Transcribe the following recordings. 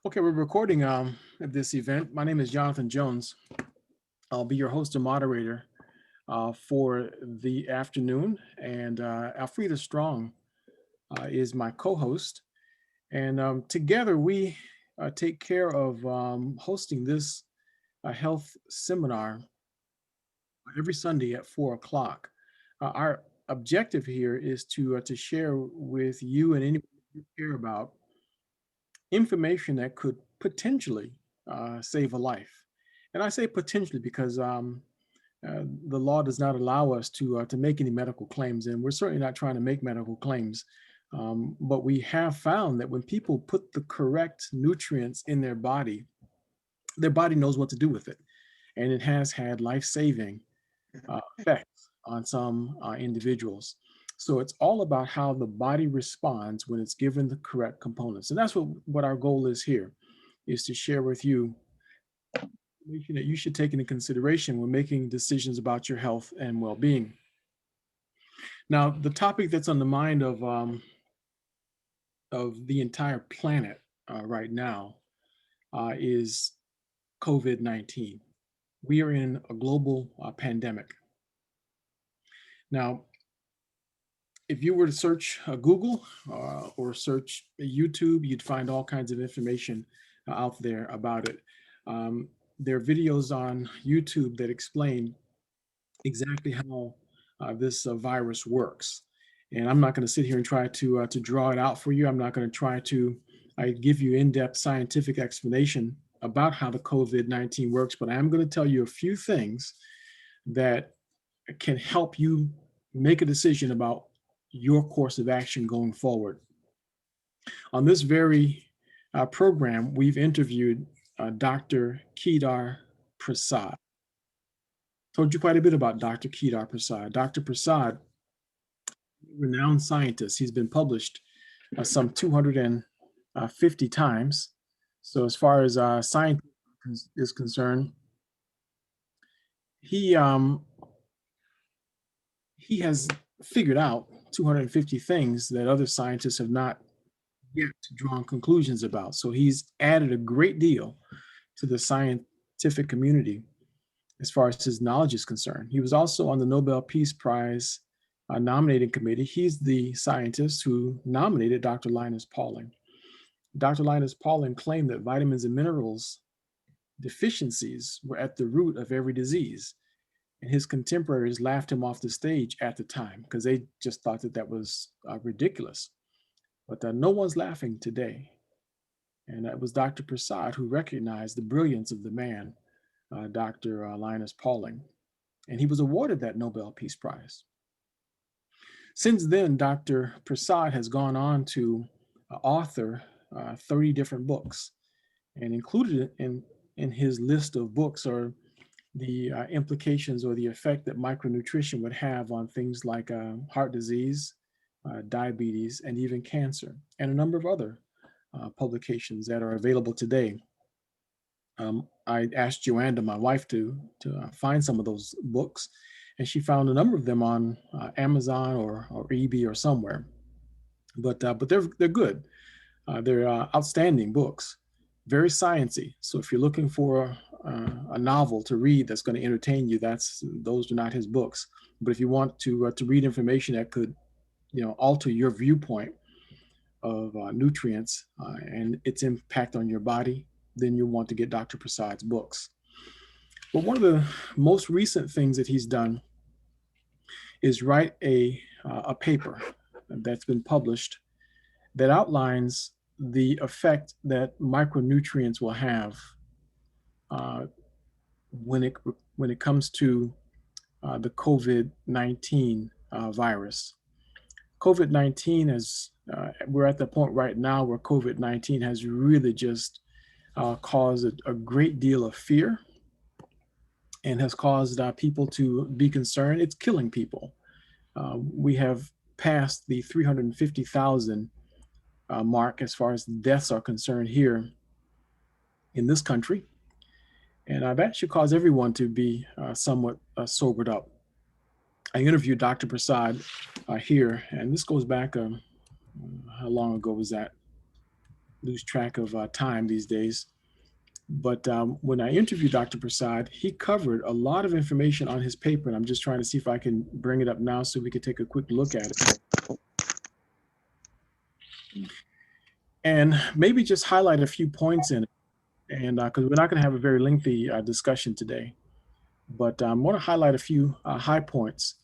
Okay, we're recording at this event. My name is Jonathan Jones. I'll be your host and moderator for the afternoon, and Alfreda Strong is my co-host. And together we take care of hosting this health seminar every Sunday at 4 o'clock. Our objective here is to share with you and anyone you care about information that could potentially save a life. And I say potentially because the law does not allow us to make any medical claims, and we're certainly not trying to make medical claims. But we have found that when people put the correct nutrients in their body knows what to do with it, and it has had life-saving effects on some individuals. So it's all about how the body responds when it's given the correct components. And that's what our goal is here, is to share with you information that you should take into consideration when making decisions about your health and well-being. Now, the topic that's on the mind of the entire planet right now is COVID-19. We are in a global pandemic. Now, if you were to search Google or search YouTube, you'd find all kinds of information out there about it. There are videos on YouTube that explain exactly how this virus works. And I'm not going to sit here and try to draw it out for you. I'm not going to try to give you in-depth scientific explanation about how the COVID-19 works, but I am going to tell you a few things that can help you make a decision about your course of action going forward. On this very program, we've interviewed Dr. Kedar Prasad. Told you quite a bit about Dr. Kedar Prasad. Dr. Prasad, renowned scientist, he's been published some 250 times. So as far as science is concerned, he has figured out 250 things that other scientists have not yet drawn conclusions about. So he's added a great deal to the scientific community as far as his knowledge is concerned. He was also on the Nobel Peace Prize nominating committee. He's the scientist who nominated Dr. Linus Pauling. Dr. Linus Pauling claimed that vitamins and minerals deficiencies were at the root of every disease. And his contemporaries laughed him off the stage at the time because they just thought that that was ridiculous. But no one's laughing today. And it was Dr. Prasad who recognized the brilliance of the man, Dr. Linus Pauling. And he was awarded that Nobel Peace Prize. Since then, Dr. Prasad has gone on to author 30 different books. And included in his list of books are the implications or the effect that micronutrition would have on things like heart disease, diabetes, and even cancer, and a number of other publications that are available today. I asked Joanna, my wife, to find some of those books, and she found a number of them on Amazon or eBay or somewhere. But they're good. They're outstanding books, very sciencey. So if you're looking for a novel to read that's going to entertain you, those are not his books. But if you want to read information that could, alter your viewpoint of nutrients and its impact on your body, then you'll want to get Dr. Prasad's books. But one of the most recent things that he's done is write a paper that's been published that outlines the effect that micronutrients will have when it comes to the COVID-19 virus. COVID-19 we're at the point right now where COVID-19 has really just caused a great deal of fear and has caused people to be concerned. It's killing people. We have passed the 350,000 mark as far as deaths are concerned here in this country. And that should cause everyone to be somewhat sobered up. I interviewed Dr. Prasad here, and this goes back, how long ago was that? lose track of time these days. But when I interviewed Dr. Prasad, he covered a lot of information on his paper, and I'm just trying to see if I can bring it up now so we could take a quick look at it. And maybe just highlight a few points in it, and because we're not going to have a very lengthy discussion today. But I want to highlight a few high points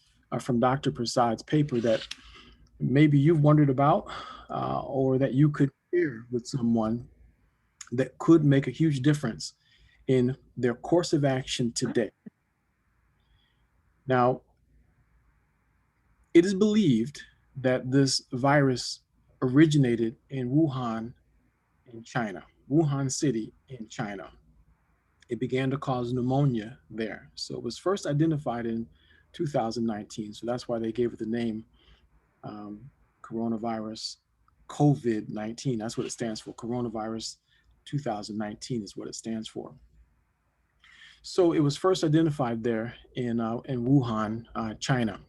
from Dr. Prasad's paper that maybe you've wondered about or that you could share with someone that could make a huge difference in their course of action today. Now, it is believed that this virus originated in Wuhan, in China, Wuhan City in China. It began to cause pneumonia there. So it was first identified in 2019. So that's why they gave it the name um, coronavirus COVID-19. That's what it stands for. Coronavirus 2019 is what it stands for. So it was first identified there in Wuhan, China.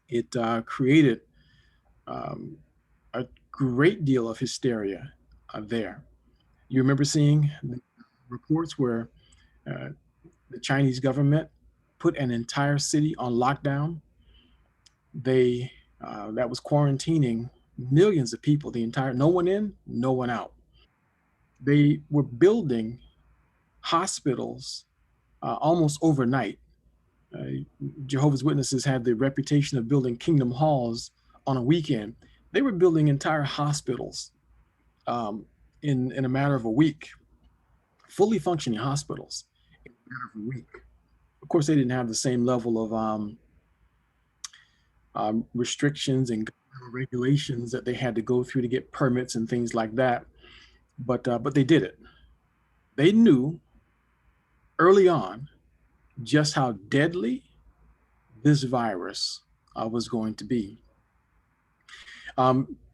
It created um, a great deal of hysteria there. You remember seeing the reports where uh, the Chinese government put an entire city on lockdown. They that was quarantining millions of people. The entire no one in, no one out. They were building hospitals almost overnight. Jehovah's Witnesses had the reputation of building kingdom halls on a weekend. They were building entire hospitals um, in a matter of a week, fully functioning hospitals in a matter of a week. Of course, they didn't have the same level of restrictions and regulations that they had to go through to get permits and things like that. But they did it. They knew early on just how deadly this virus was going to be.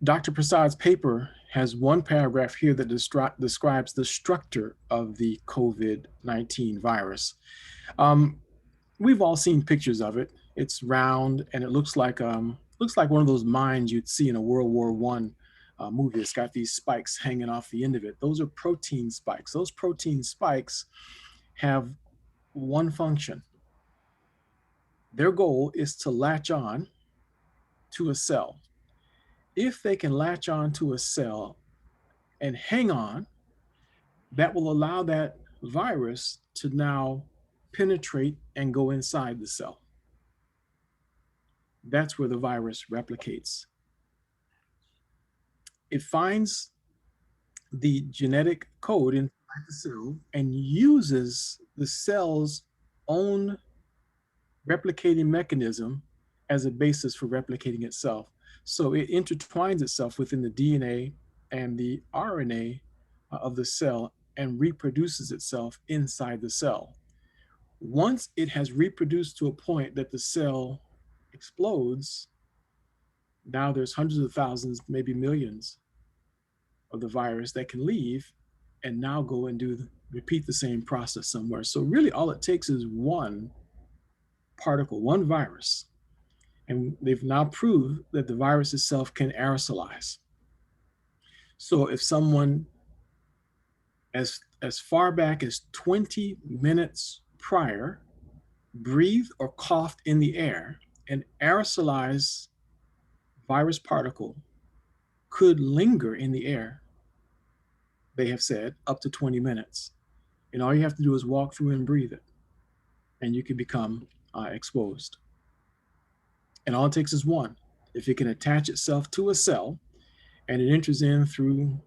Dr. Prasad's paper has one paragraph here that describes the structure of the COVID-19 virus. We've all seen pictures of it. It's round and it looks like one of those mines you'd see in a World War One movie. It's got these spikes hanging off the end of it. Those are protein spikes. Those protein spikes have one function. Their goal is to latch on to a cell. If they can latch on to a cell and hang on, that will allow that virus to now penetrate and go inside the cell. That's where the virus replicates. It finds the genetic code inside the cell and uses the cell's own replicating mechanism as a basis for replicating itself. So it intertwines itself within the DNA and the RNA of the cell and reproduces itself inside the cell. Once it has reproduced to a point that the cell explodes, now there's hundreds of thousands, maybe millions of the virus that can leave and now go and repeat the same process somewhere. So really all it takes is one particle, one virus. And they've now proved that the virus itself can aerosolize. So if someone as far back as 20 minutes prior breathed or coughed in the air, an aerosolized virus particle could linger in the air, they have said, up to 20 minutes. And all you have to do is walk through and breathe it, and you can become exposed. And all it takes is one. If it can attach itself to a cell and it enters in through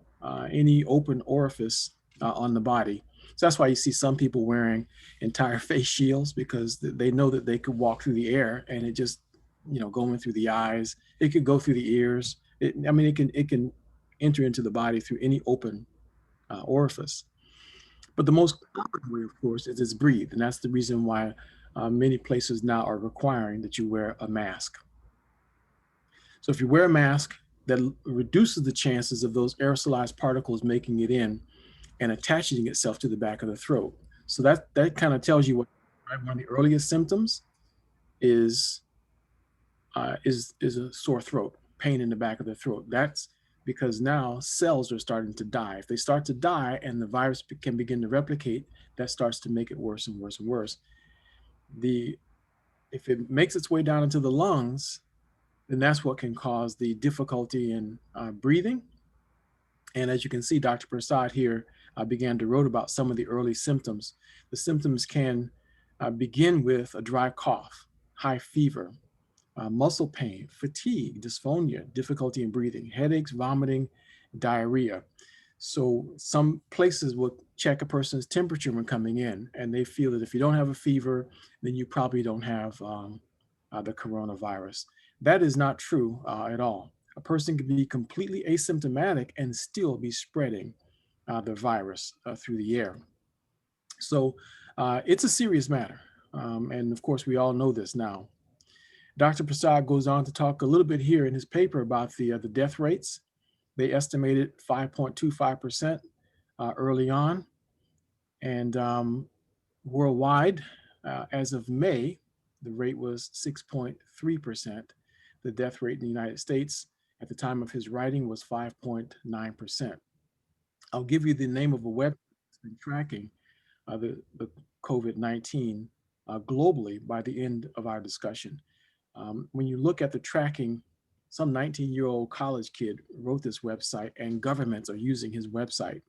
any open orifice on the body. So that's why you see some people wearing entire face shields, because they know that they could walk through the air and it just, going through the eyes. It could go through the ears. It can enter into the body through any open orifice. But the most common way, of course, is breathe. And that's the reason why many places now are requiring that you wear a mask. So if you wear a mask, that reduces the chances of those aerosolized particles making it in and attaching itself to the back of the throat. So that kind of tells you what, right? One of the earliest symptoms is a sore throat, pain in the back of the throat. That's because now cells are starting to die. If they start to die and the virus can begin to replicate, that starts to make it worse and worse and worse. If it makes its way down into the lungs, then that's what can cause the difficulty in breathing. And as you can see, Dr. Prasad here began to write about some of the early symptoms. The symptoms can begin with a dry cough, high fever, muscle pain, fatigue, dysphonia, difficulty in breathing, headaches, vomiting, diarrhea. So some places will check a person's temperature when coming in, and they feel that if you don't have a fever, then you probably don't have the coronavirus. That is not true at all. A person can be completely asymptomatic and still be spreading the virus through the air. So it's a serious matter. And of course, we all know this now. Dr. Prasad goes on to talk a little bit here in his paper about the death rates. They estimated 5.25% early on. And worldwide, as of May, the rate was 6.3%. The death rate in the United States at the time of his writing was 5.9%. I'll give you the name of a website that's been tracking the COVID-19 globally by the end of our discussion. When you look at the tracking, some 19-year-old college kid wrote this website, and governments are using his website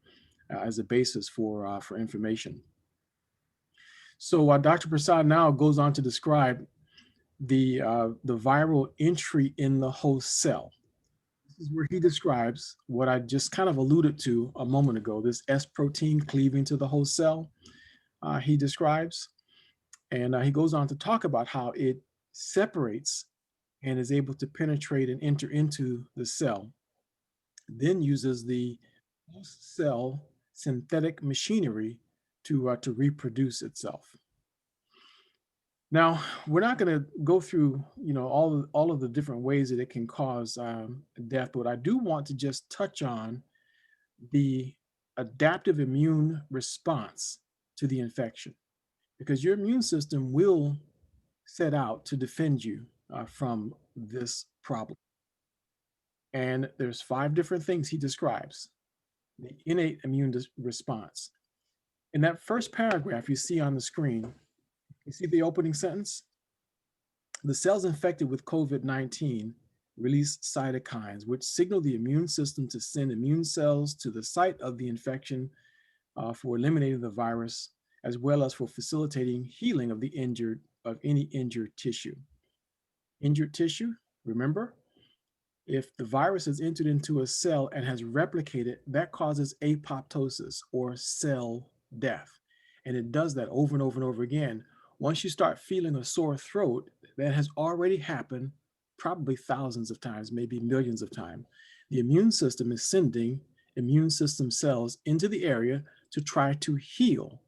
as a basis for information. So Dr. Prasad now goes on to describe the viral entry in the host cell. This is where he describes what I just kind of alluded to a moment ago, this S protein cleaving to the host cell, he describes. And he goes on to talk about how it separates and is able to penetrate and enter into the cell, then uses the host cell synthetic machinery to reproduce itself. Now, we're not going to go through, all of the different ways that it can cause death, but I do want to just touch on the adaptive immune response to the infection, because your immune system will set out to defend you from this problem. And there's 5 different things he describes. The innate immune response. In that first paragraph you see on the screen, you see the opening sentence? The cells infected with COVID-19 release cytokines, which signal the immune system to send immune cells to the site of the infection for eliminating the virus, as well as for facilitating healing of any injured tissue. Injured tissue, remember, if the virus has entered into a cell and has replicated, that causes apoptosis or cell death. And it does that over and over and over again. Once you start feeling a sore throat, that has already happened probably thousands of times, maybe millions of times. The immune system is sending immune system cells into the area to try to heal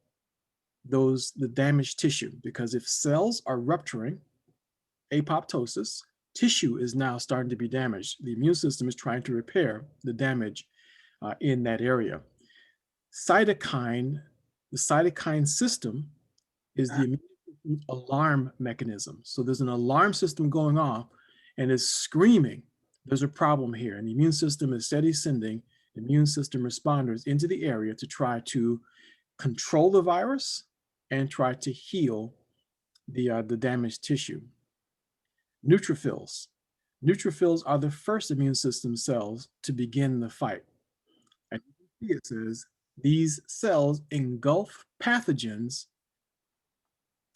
the damaged tissue, because if cells are rupturing, apoptosis, tissue is now starting to be damaged. The immune system is trying to repair the damage in that area. The cytokine system is the immune alarm mechanism. So there's an alarm system going off and it's screaming, there's a problem here. And the immune system is steady sending immune system responders into the area to try to control the virus and try to heal the damaged tissue. Neutrophils. Neutrophils are the first immune system cells to begin the fight. And it says these cells engulf pathogens,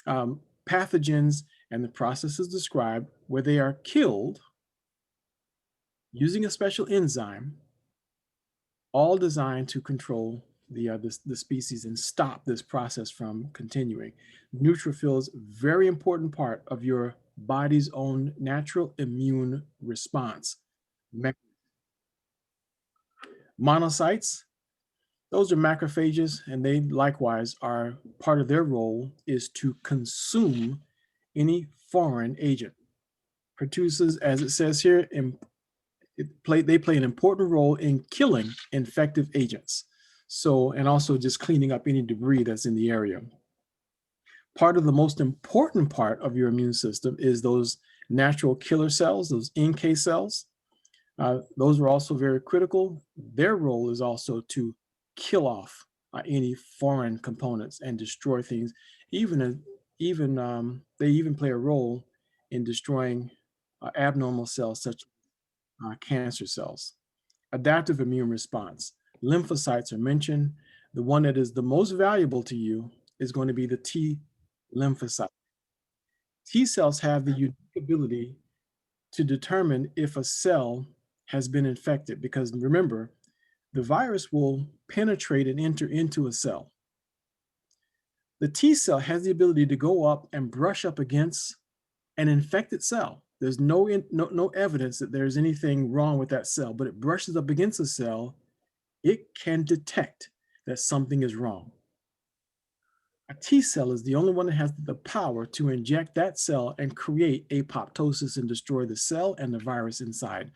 and the process is described where they are killed using a special enzyme, all designed to control the species and stop this process from continuing. Neutrophils, very important part of your body's own natural immune response. Monocytes, those are macrophages, and they likewise are part of their role is to consume any foreign agent. Produces, as it says here, they play an important role in killing infective agents. So, and also just cleaning up any debris that's in the area. Part of the most important part of your immune system is those natural killer cells, those NK cells. Those are also very critical. Their role is also to kill off any foreign components and destroy things. Even they even play a role in destroying abnormal cells such as cancer cells. Adaptive immune response. Lymphocytes are mentioned. The one that is the most valuable to you is going to be the T lymphocyte. T cells have the unique ability to determine if a cell has been infected because remember, the virus will penetrate and enter into a cell. The T cell has the ability to go up and brush up against an infected cell. There's no evidence that there's anything wrong with that cell, but it brushes up against a cell, it can detect that something is wrong. A T cell is the only one that has the power to inject that cell and create apoptosis and destroy the cell and the virus inside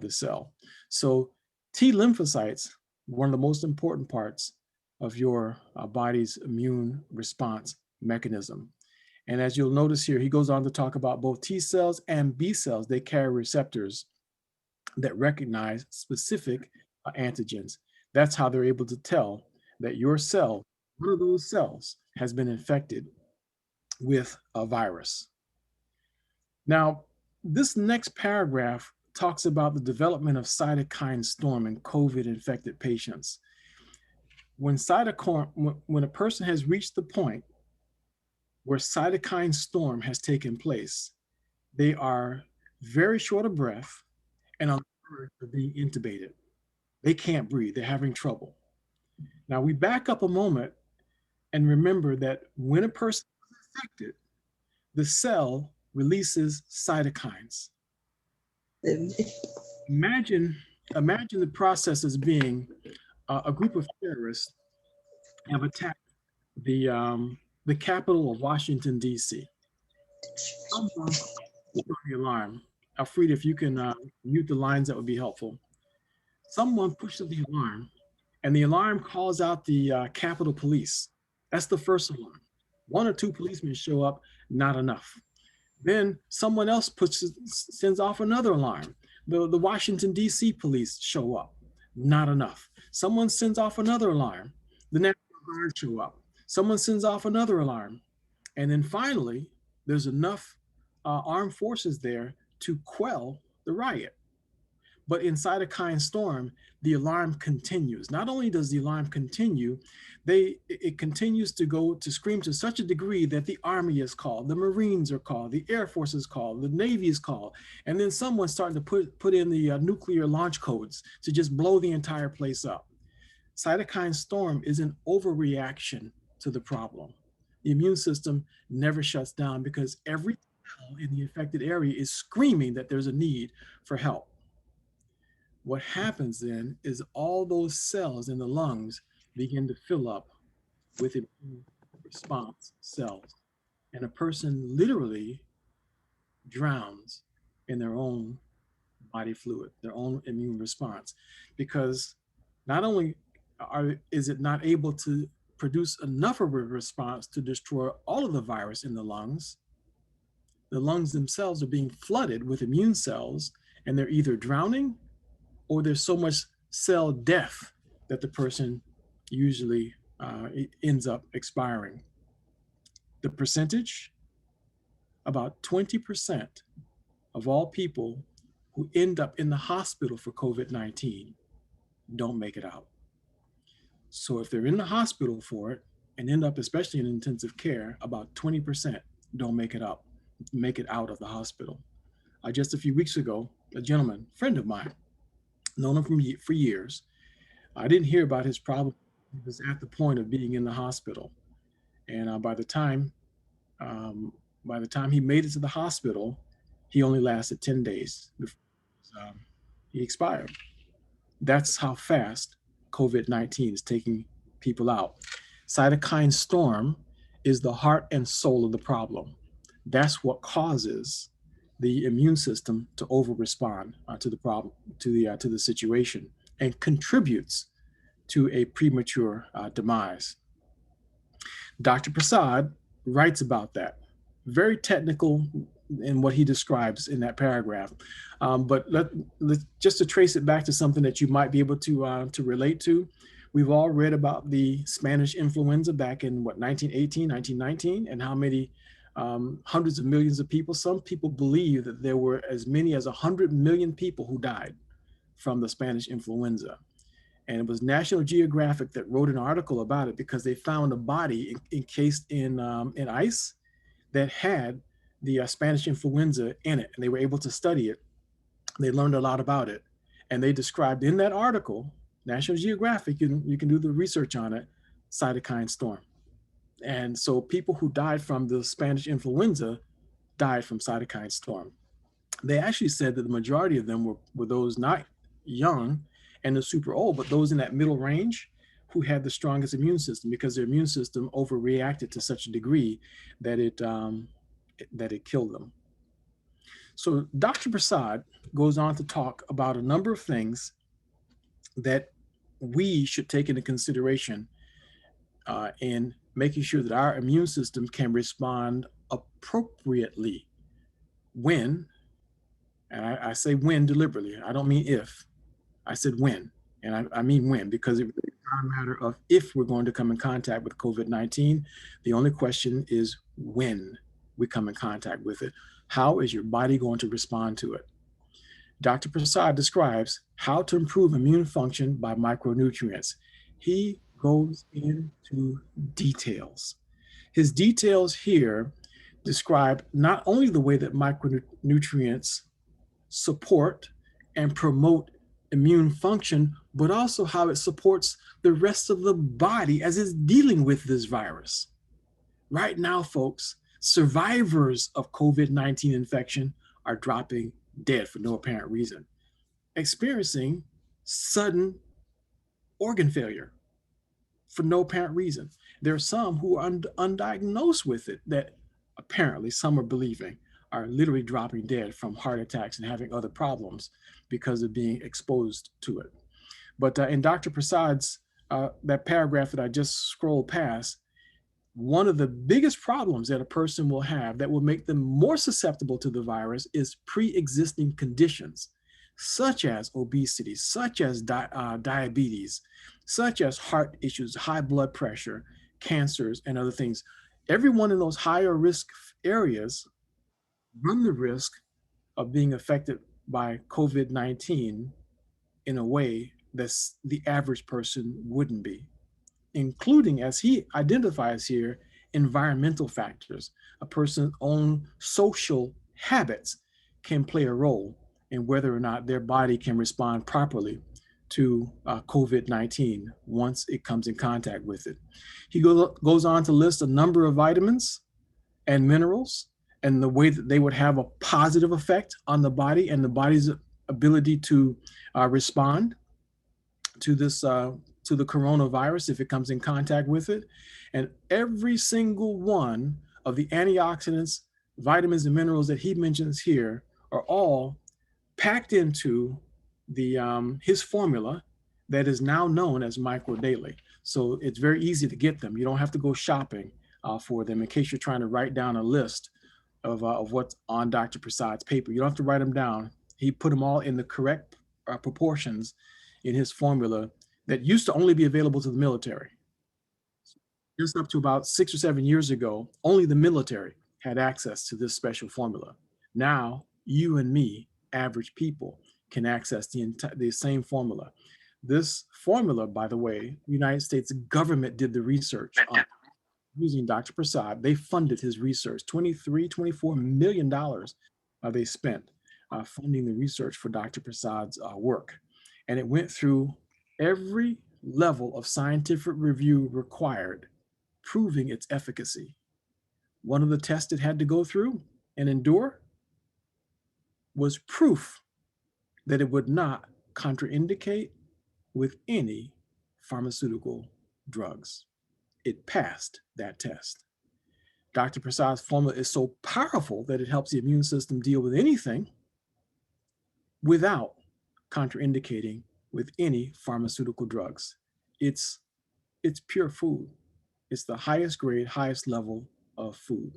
the cell. So T lymphocytes, one of the most important parts of your body's immune response mechanism. And as you'll notice here, he goes on to talk about both T cells and B cells. They carry receptors that recognize specific antigens. That's how they're able to tell that your cell, one of those cells, has been infected with a virus. Now, this next paragraph talks about the development of cytokine storm in COVID infected patients. When a person has reached the point where cytokine storm has taken place, they are very short of breath and on the verge of being intubated. They can't breathe, they're having trouble. Now we back up a moment and remember that when a person is infected, the cell releases cytokines. Imagine, imagine the process as being a group of terrorists have attacked the capital of Washington, D.C. Someone the alarm. Alfreda, if you can mute the lines, that would be helpful. Someone pushes the alarm, and the alarm calls out the Capitol Police. That's the first alarm. One or two policemen show up, not enough. Then someone else sends off another alarm. The Washington, D.C. police show up, not enough. Someone sends off another alarm. The National Guard show up. Someone sends off another alarm. And then finally, there's enough armed forces there to quell the riot. But in cytokine storm, the alarm continues. Not only does the alarm continue, it continues to go to scream to such a degree that the Army is called, the Marines are called, the Air Force is called, the Navy is called, and then someone's starting to put in the nuclear launch codes to just blow the entire place up. Cytokine storm is an overreaction to the problem. The immune system never shuts down because every cell in the infected area is screaming that there's a need for help. What happens then is all those cells in the lungs begin to fill up with immune response cells. And a person literally drowns in their own body fluid, their own immune response, because not only is it not able to produce enough of a response to destroy all of the virus in the lungs themselves are being flooded with immune cells, and they're either drowning or there's so much cell death that the person usually ends up expiring. The percentage, about 20% of all people who end up in the hospital for COVID-19 don't make it out. So if they're in the hospital for it and end up, especially in intensive care, about 20% don't make it out of the hospital. Just a few weeks ago, a gentleman, friend of mine, known him for years, I didn't hear about his problem. He was at the point of being in the hospital, and by the time he made it to the hospital, he only lasted 10 days before he expired. That's how fast COVID-19 is taking people out. Cytokine storm is the heart and soul of the problem. That's what causes the immune system to over-respond to the problem, to the situation, and contributes to a premature demise. Dr. Prasad writes about that. Very technical, in what he describes in that paragraph. But just to trace it back to something that you might be able to relate to, we've all read about the Spanish influenza back in what, 1918, 1919, and how many hundreds of millions of people. Some people believe that there were as many as 100 million people who died from the Spanish influenza. And it was National Geographic that wrote an article about it because they found a body encased in ice that had the Spanish influenza in it, and they were able to study it. They learned a lot about it, and they described in that article, National Geographic, you can do the research on it, cytokine storm. And so people who died from the Spanish influenza died from cytokine storm. They actually said that the majority of them were those not young and the super old, but those in that middle range who had the strongest immune system, because their immune system overreacted to such a degree that it killed them. So Dr. Prasad goes on to talk about a number of things that we should take into consideration in making sure that our immune system can respond appropriately when, and I say when deliberately, I don't mean if, I said when, and I mean when, because it's not a matter of if we're going to come in contact with COVID-19. The only question is when we come in contact with it. How is your body going to respond to it? Dr. Prasad describes how to improve immune function by micronutrients. He goes into details. His details here describe not only the way that micronutrients support and promote immune function, but also how it supports the rest of the body as it's dealing with this virus. Right now, folks, survivors of COVID-19 infection are dropping dead for no apparent reason, experiencing sudden organ failure for no apparent reason. There are some who are undiagnosed with it that apparently some are believing are literally dropping dead from heart attacks and having other problems because of being exposed to it. But in Dr. Prasad's, that paragraph that I just scrolled past, one of the biggest problems that a person will have that will make them more susceptible to the virus is pre-existing conditions, such as obesity, such as diabetes, such as heart issues, high blood pressure, cancers, and other things. Everyone in those higher risk areas run the risk of being affected by COVID-19 in a way that the average person wouldn't be, including, as he identifies here, environmental factors. A person's own social habits can play a role in whether or not their body can respond properly to COVID-19 once it comes in contact with it. He goes on to list a number of vitamins and minerals and the way that they would have a positive effect on the body and the body's ability to respond to this to the coronavirus if it comes in contact with it. And every single one of the antioxidants, vitamins, and minerals that he mentions here are all packed into the his formula that is now known as Micro Daily. So it's very easy to get them. You don't have to go shopping for them in case you're trying to write down a list of what's on Dr. Prasad's paper. You don't have to write them down. He put them all in the correct proportions in his formula that used to only be available to the military. Just up to about 6 or 7 years ago, only the military had access to this special formula. Now, you and me, average people, can access the same formula. This formula, by the way, the United States government did the research on using Dr. Prasad. They funded his research. $24 million they spent funding the research for Dr. Prasad's work. And it went through every level of scientific review required, proving its efficacy. One of the tests it had to go through and endure was proof that it would not contraindicate with any pharmaceutical drugs. It passed that test. Dr. Prasad's formula is so powerful that it helps the immune system deal with anything without contraindicating with any pharmaceutical drugs. It's pure food. It's the highest grade, highest level of food.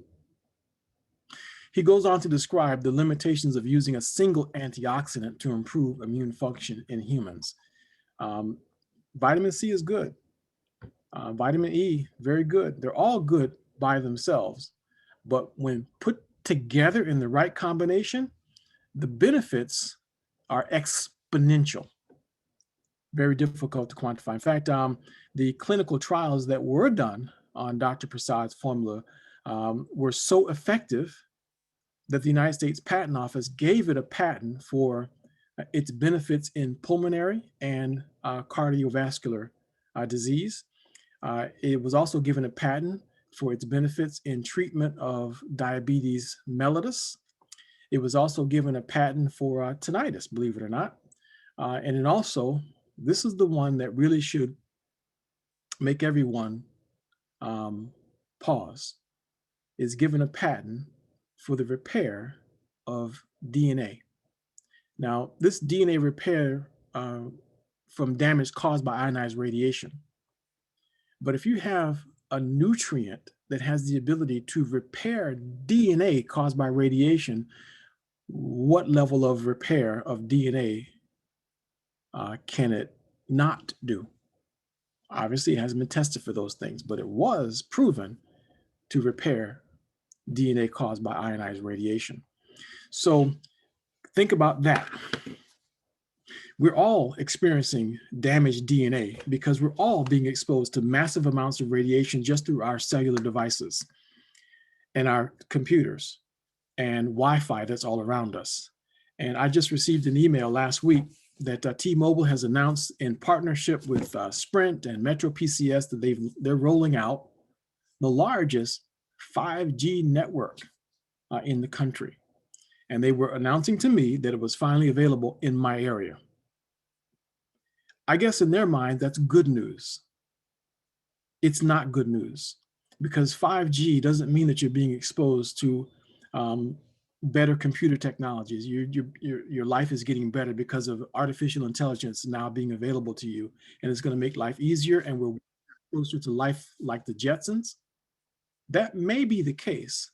He goes on to describe the limitations of using a single antioxidant to improve immune function in humans. Um, Vitamin C is good. Vitamin E, very good. They're all good by themselves. But when put together in the right combination, the benefits are exponential. Very difficult to quantify. In fact, the clinical trials that were done on Dr. Prasad's formula were so effective that the United States Patent Office gave it a patent for its benefits in pulmonary and cardiovascular disease. It was also given a patent for its benefits in treatment of diabetes mellitus. It was also given a patent for tinnitus, believe it or not. And then also, this is the one that really should make everyone pause, is given a patent for the repair of DNA. Now, this DNA repair from damage caused by ionized radiation. But if you have a nutrient that has the ability to repair DNA caused by radiation, what level of repair of DNA can it not do? Obviously, it hasn't been tested for those things, but it was proven to repair DNA caused by ionized radiation. So think about that. We're all experiencing damaged DNA because we're all being exposed to massive amounts of radiation just through our cellular devices and our computers and Wi-Fi that's all around us. And I just received an email last week that T-Mobile has announced in partnership with Sprint and Metro PCS that they're rolling out the largest 5G network in the country. And they were announcing to me that it was finally available in my area. I guess in their mind, that's good news. It's not good news because 5G doesn't mean that you're being exposed to better computer technologies. Your life is getting better because of artificial intelligence now being available to you, and it's going to make life easier, and we're closer to life like the Jetsons. That may be the case,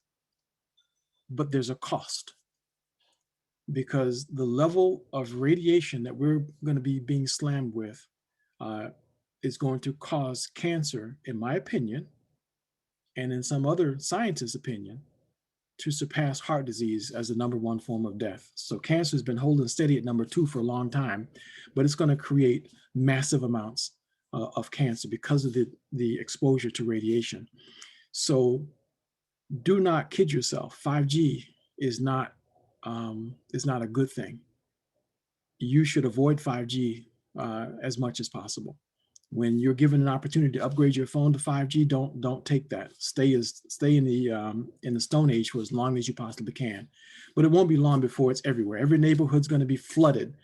but there's a cost because the level of radiation that we're going to be being slammed with is going to cause cancer, in my opinion, and in some other scientists' opinion, to surpass heart disease as the #1 form of death. So cancer has been holding steady at #2 for a long time, but it's going to create massive amounts of cancer because of the exposure to radiation. So do not kid yourself. 5G is not a good thing. You should avoid 5G as much as possible. When you're given an opportunity to upgrade your phone to 5G, don't take that. Stay in the Stone Age for as long as you possibly can. But it won't be long before it's everywhere. Every neighborhood's going to be flooded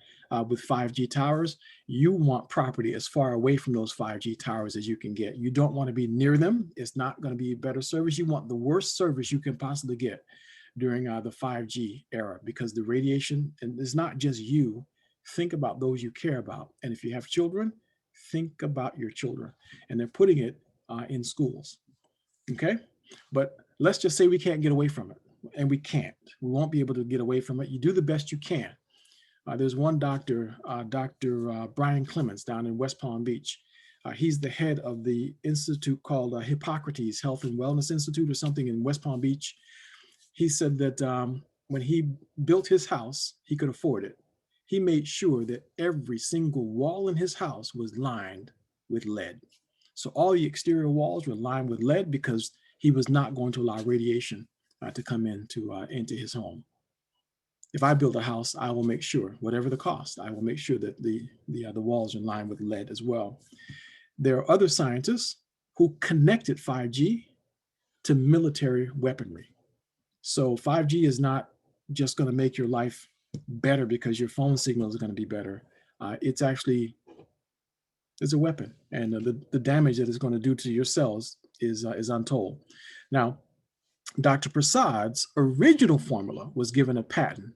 with 5G towers. You want property as far away from those 5G towers as you can get. You don't want to be near them. It's not going to be a better service. You want the worst service you can possibly get during the 5G era because the radiation, and it's not just you. Think about those you care about. And if you have children, think about your children. And they're putting it in schools. Okay? But let's just say we can't get away from it. And we can't. We won't be able to get away from it. You do the best you can. There's one doctor, Dr. Brian Clements down in West Palm Beach. He's the head of the institute called Hippocrates Health and Wellness Institute or something in West Palm Beach. He said that when he built his house, he could afford it. He made sure that every single wall in his house was lined with lead. So all the exterior walls were lined with lead because he was not going to allow radiation to come into his home. If I build a house, I will make sure, whatever the cost, I will make sure that the walls are lined with lead as well. There are other scientists who connected 5G to military weaponry. So 5G is not just going to make your life better because your phone signal is going to be better. It's a weapon, and the damage that it's going to do to your cells is untold. Now, Dr. Prasad's original formula was given a patent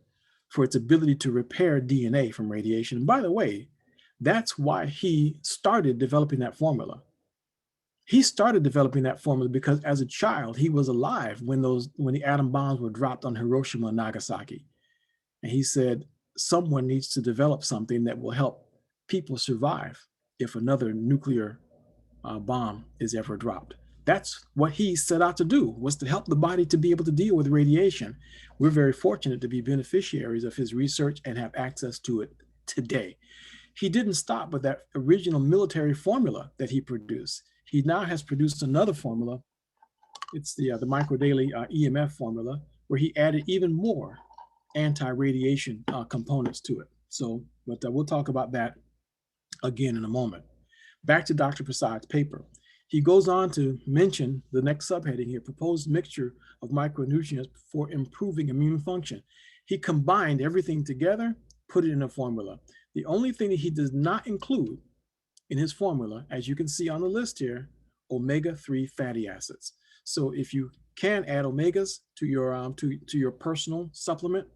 for its ability to repair DNA from radiation. And by the way, that's why he started developing that formula. He started developing that formula because as a child, he was alive when the atom bombs were dropped on Hiroshima and Nagasaki. And he said, someone needs to develop something that will help people survive if another nuclear bomb is ever dropped. That's what he set out to do, was to help the body to be able to deal with radiation. We're very fortunate to be beneficiaries of his research and have access to it today. He didn't stop with that original military formula that he produced. He now has produced another formula. It's the microdaily EMF formula, where he added even more anti-radiation components to it. So, but we'll talk about that again in a moment. Back to Dr. Prasad's paper. He goes on to mention the next subheading here, proposed mixture of micronutrients for improving immune function. He combined everything together, put it in a formula. The only thing that he does not include in his formula, as you can see on the list here, omega-3 fatty acids. So if you can add omegas to your personal supplement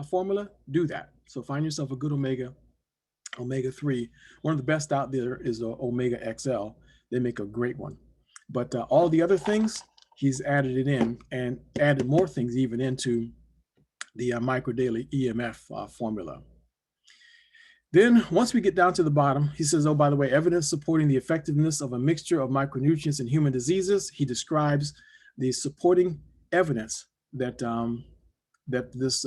formula, do that. So find yourself a good omega-3. One of the best out there is Omega XL. They make a great one. But all the other things, he's added it in and added more things even into the microdaily EMF formula. Then once we get down to the bottom, he says, oh, by the way, evidence supporting the effectiveness of a mixture of micronutrients in human diseases. He describes the supporting evidence that, that this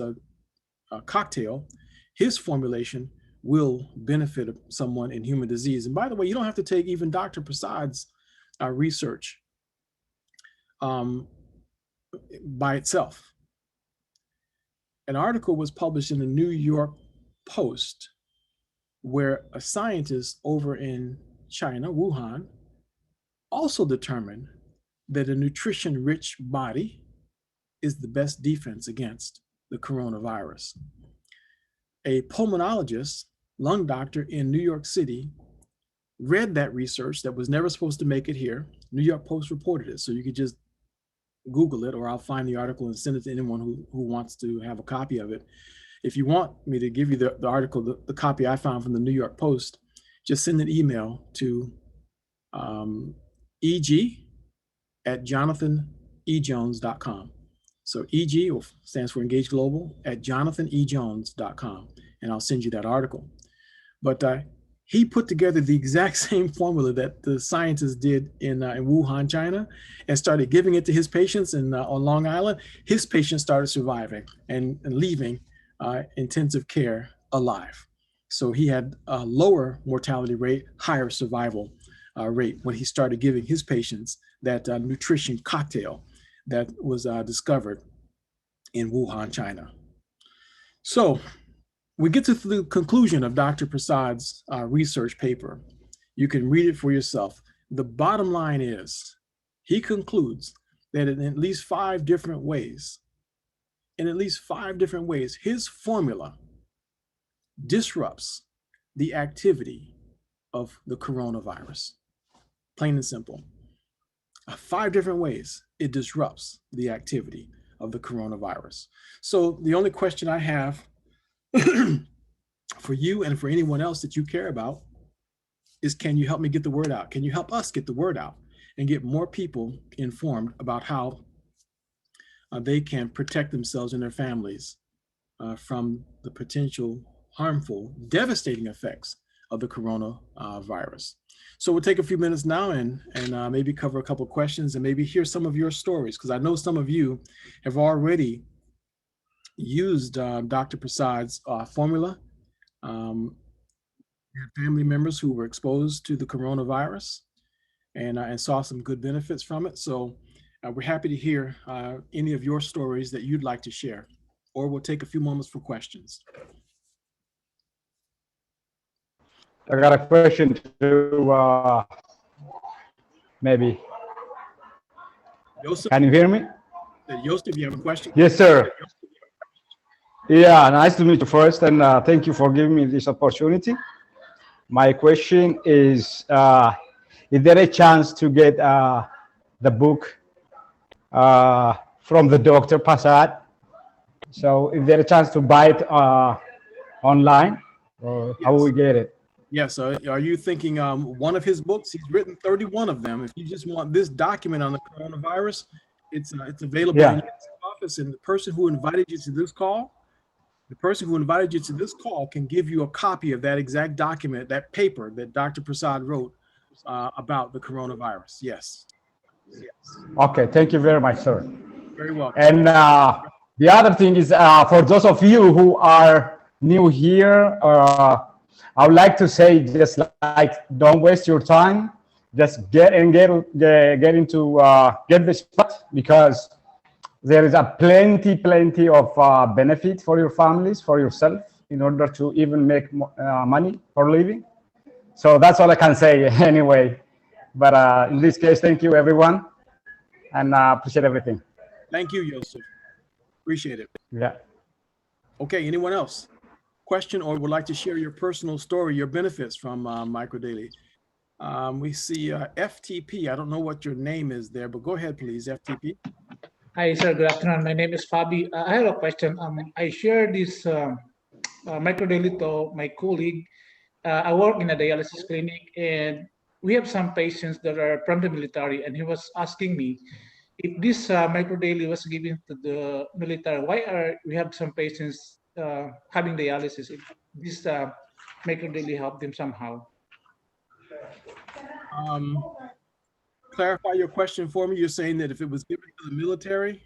cocktail, his formulation, will benefit someone in human disease. And by the way, you don't have to take even Dr. Prasad's research by itself. An article was published in the New York Post where a scientist over in China, Wuhan, also determined that a nutrition-rich body is the best defense against the coronavirus. A pulmonologist, lung doctor in New York City, read that research that was never supposed to make it here. New York Post reported it, so you could just Google it, or I'll find the article and send it to anyone who wants to have a copy of it. If you want me to give you the article, the copy I found from the New York Post, just send an email to eg@jonathanejones.com. So EG stands for Engage Global at jonathanejones.com, and I'll send you that article. But he put together the exact same formula that the scientists did in Wuhan, China, and started giving it to his patients on Long Island. His patients started surviving and leaving intensive care alive. So he had a lower mortality rate, higher survival rate when he started giving his patients that nutrition cocktail that was discovered in Wuhan, China. So we get to the conclusion of Dr. Prasad's research paper. You can read it for yourself. The bottom line is, he concludes that in at least 5 different ways, his formula disrupts the activity of the coronavirus. Plain and simple. 5 different ways it disrupts the activity of the coronavirus. So the only question I have for you and for anyone else that you care about is, can you help me get the word out? Can you help us get the word out and get more people informed about how they can protect themselves and their families from the potential harmful, devastating effects of the coronavirus? So we'll take a few minutes now and maybe cover a couple of questions and maybe hear some of your stories, because I know some of you have already used Dr. Prasad's formula. Had family members who were exposed to the coronavirus and saw some good benefits from it. So we're happy to hear any of your stories that you'd like to share, or we'll take a few moments for questions. I got a question to maybe. Joseph, can you hear me? Joseph, you have a question? Yes, sir. Yeah, nice to meet you first, and thank you for giving me this opportunity. My question is there a chance to get the book from the Dr. Prasad? So is there a chance to buy it online, or how will we get it? Yes. Are you thinking one of his books? He's written 31 of them. If you just want this document on the coronavirus, it's available in Yeah. your office. And the person who invited you to this call, can give you a copy of that exact document, that paper that Dr. Prasad wrote about the coronavirus. Yes. Okay. Thank you very much, sir. Very welcome. And the other thing is, for those of you who are new here, I would like to say, just like, don't waste your time. Just get the spot, because there is a plenty of benefit for your families, for yourself, in order to even make money for living. So that's all I can say anyway. But in this case, thank you everyone, and appreciate everything. Thank you, Joseph. Appreciate it. Yeah. Okay, anyone else? Question or would like to share your personal story, your benefits from Microdaily? We see FTP. I don't know what your name is there, but go ahead, please, FTP. Hi, sir. Good afternoon. My name is Fabi. I have a question. I share this microdaily to my colleague. I work in a dialysis clinic, and we have some patients that are from the military, and he was asking me if this microdaily was given to the military, why are we have some patients having dialysis? If this microdaily help them somehow. Clarify your question for me. You're saying that if it was given to the military?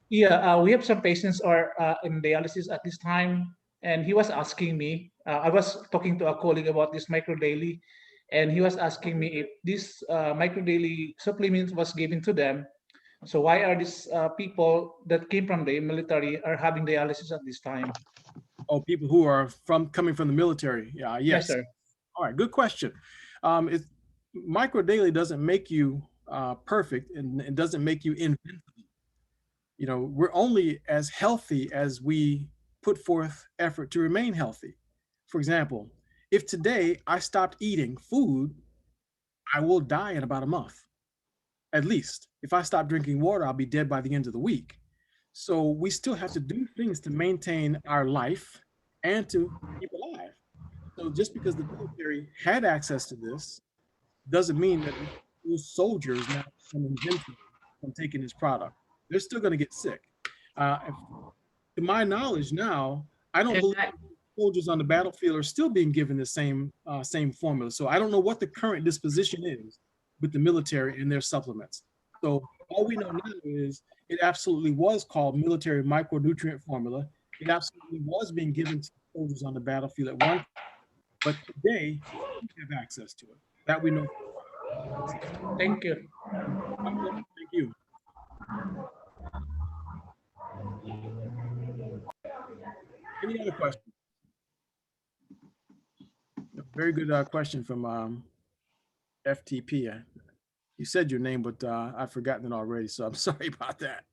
Yeah, we have some patients are in dialysis at this time, and he was asking me. I was talking to a colleague about this microdaily, and he was asking me if this microdaily supplement was given to them. So why are these people that came from the military are having dialysis at this time? Oh, people who are coming from the military. Yeah, yes. Yes, sir. All right, good question. Microdaily doesn't make you perfect, and it doesn't make you invincible. You know, we're only as healthy as we put forth effort to remain healthy. For example, if today I stopped eating food, I will die in about a month, at least. If I stop drinking water, I'll be dead by the end of the week. So we still have to do things to maintain our life and to keep alive. So just because the military had access to this doesn't mean that those soldiers now become invincible from taking this product. They're still going to get sick. To my knowledge now, I don't believe soldiers on the battlefield are still being given the same formula. So I don't know what the current disposition is with the military and their supplements. So all we know now is it absolutely was called military micronutrient formula. It absolutely was being given to soldiers on the battlefield at one time, but today we have access to it. That we know. Thank you. Thank you. Any other questions? Very good question from FTP. You said your name, but I've forgotten it already, so I'm sorry about that.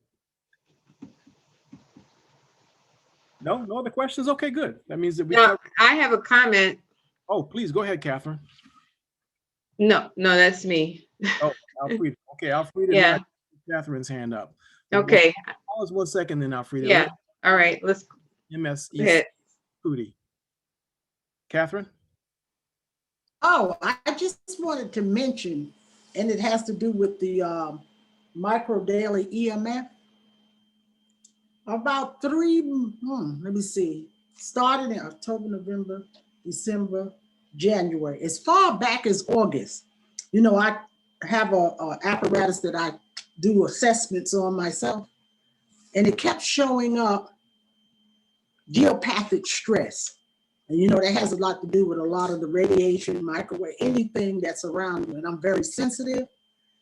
No other questions? Okay, good. That means that we. No, I have a comment. Oh, please go ahead, Catherine. No, that's me. Oh, Alfreda. Okay, Alfreda. Yeah. Catherine's hand up. Okay. Pause 1 second, then Alfreda. Yeah. All right. Let's MS go ahead. Foodie. Catherine? Oh, I just wanted to mention, and it has to do with the micro daily EMF. About let me see, started in October, November, December, January, as far back as August. You know, I have a apparatus that I do assessments on myself, and it kept showing up geopathic stress. And you know, that has a lot to do with a lot of the radiation, microwave, anything that's around me. And I'm very sensitive.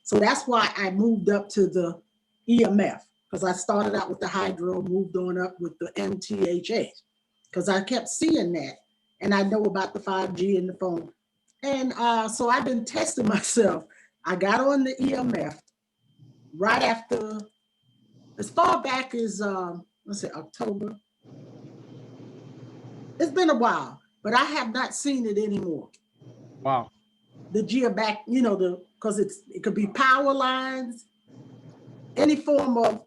So that's why I moved up to the EMF, because I started out with the hydro, moved on up with the MTHA, because I kept seeing that. And I know about the 5G and the phone. And so I've been testing myself. I got on the EMF right after, as far back as, let's say October. It's been a while, but I have not seen it anymore. Wow. The geoback, you know, because it could be power lines, any form of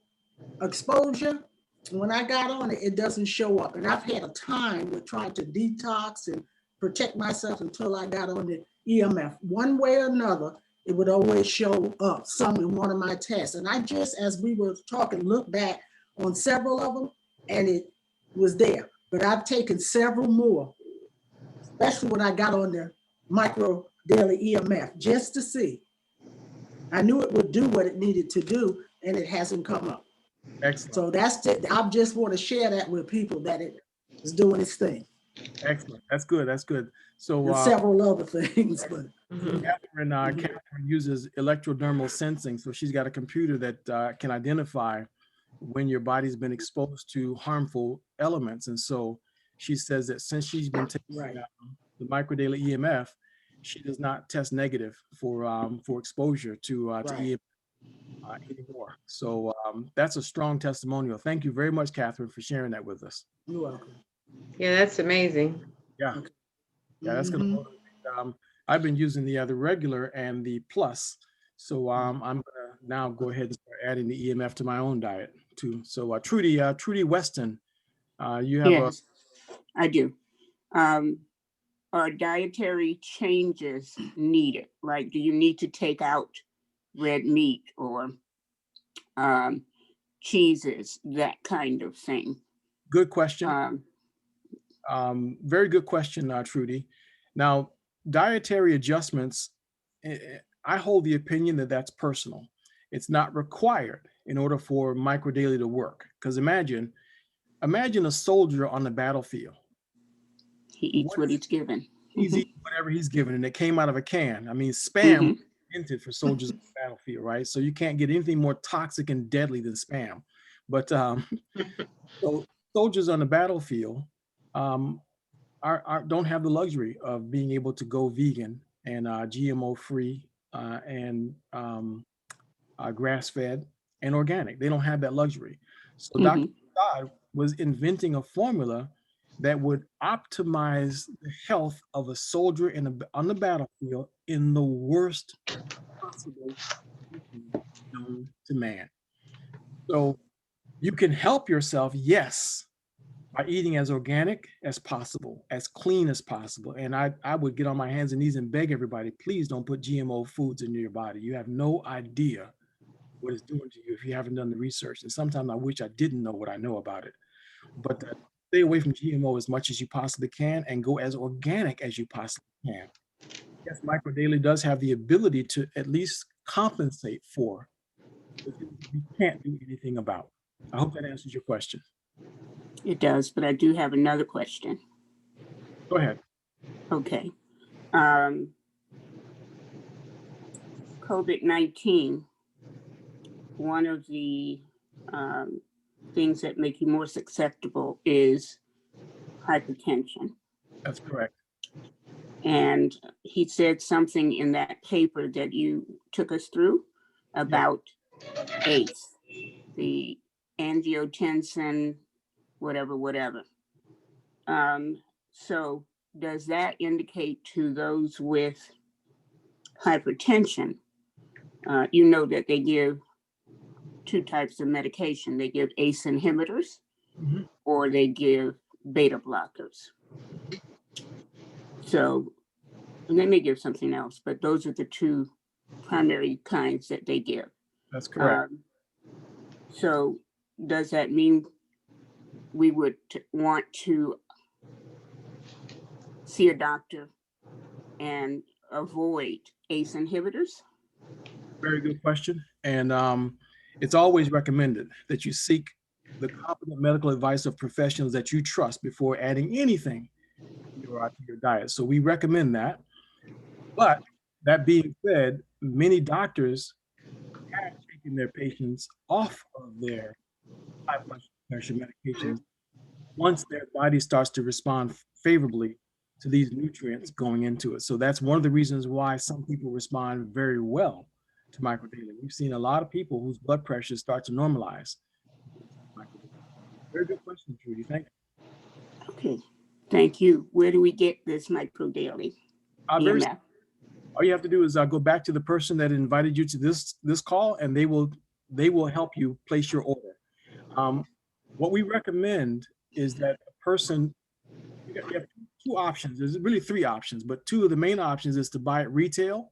exposure. When I got on it, it doesn't show up. And I've had a time with trying to detox and protect myself until I got on the EMF. One way or another, it would always show up some in one of my tests. And I just, as we were talking, looked back on several of them and it was there. But I've taken several more, especially when I got on the micro daily EMF, just to see. I knew it would do what it needed to do, and it hasn't come up. Excellent. So that's it. I just want to share that with people that it is doing its thing. Excellent. That's good. That's good. So And several other things, but Mhm. Catherine uses electrodermal sensing. So she's got a computer that can identify when your body's been exposed to harmful elements. And so she says that since she's been taking right. the microdaily EMF, she does not test negative for exposure to Right. EMF anymore. So that's a strong testimonial. Thank you very much, Catherine, for sharing that with us. You're welcome. Yeah, that's amazing. Yeah. Okay. Yeah, that's going to motivate. I've been using the regular and the plus. So I'm going to now go ahead and start adding the EMF to my own diet too. So Trudy Weston, you have Yes, I do. Are dietary changes needed? Like, do you need to take out red meat or cheeses, that kind of thing? good question. Very good question, Trudy. Now, dietary adjustments, I hold the opinion that that's personal. It's not required in order for microdaily to work. Because imagine a soldier on the battlefield. He eats what he's given. He's eating whatever he's given, and it came out of a can. I mean, spam was invented for soldiers on the battlefield, right? So you can't get anything more toxic and deadly than spam. But so soldiers on the battlefield don't have the luxury of being able to go vegan and GMO free and grass fed and organic. They don't have that luxury. So Dr. Prasad was inventing a formula that would optimize the health of a soldier on the battlefield in the worst possible condition known to man. So you can help yourself, yes, by eating as organic as possible, as clean as possible. And I would get on my hands and knees and beg everybody, please don't put GMO foods into your body. You have no idea what it's doing to you if you haven't done the research. And sometimes I wish I didn't know what I know about it. But stay away from GMO as much as you possibly can and go as organic as you possibly can. Yes, microdaily does have the ability to at least compensate for the things you can't do anything about. I hope that answers your question. It does, but I do have another question. Go ahead. Okay. COVID-19, one of the things that make you more susceptible is hypertension. That's correct. And he said something in that paper that you took us through about ACE, the angiotensin, whatever. So does that indicate to those with hypertension, you know that they give two types of medication. They give ACE inhibitors or they give beta blockers. So, and they may give something else, but those are the two primary kinds that they give. That's correct. So does that mean we would want to see a doctor and avoid ACE inhibitors? Very good question. And it's always recommended that you seek the competent medical advice of professionals that you trust before adding anything to your diet. So we recommend that. But that being said, many doctors have taken their patients off of their high blood pressure medications once their body starts to respond favorably to these nutrients going into it. So that's one of the reasons why some people respond very well to microdaily. We've seen a lot of people whose blood pressures start to normalize. Very good question, Trudy. Thank you. Okay, thank you. Where do we get this microdaily? All you have to do is go back to the person that invited you to this call, and they will help you place your order. What we recommend is that a person, you have two options. There's really three options, but two of the main options is to buy it retail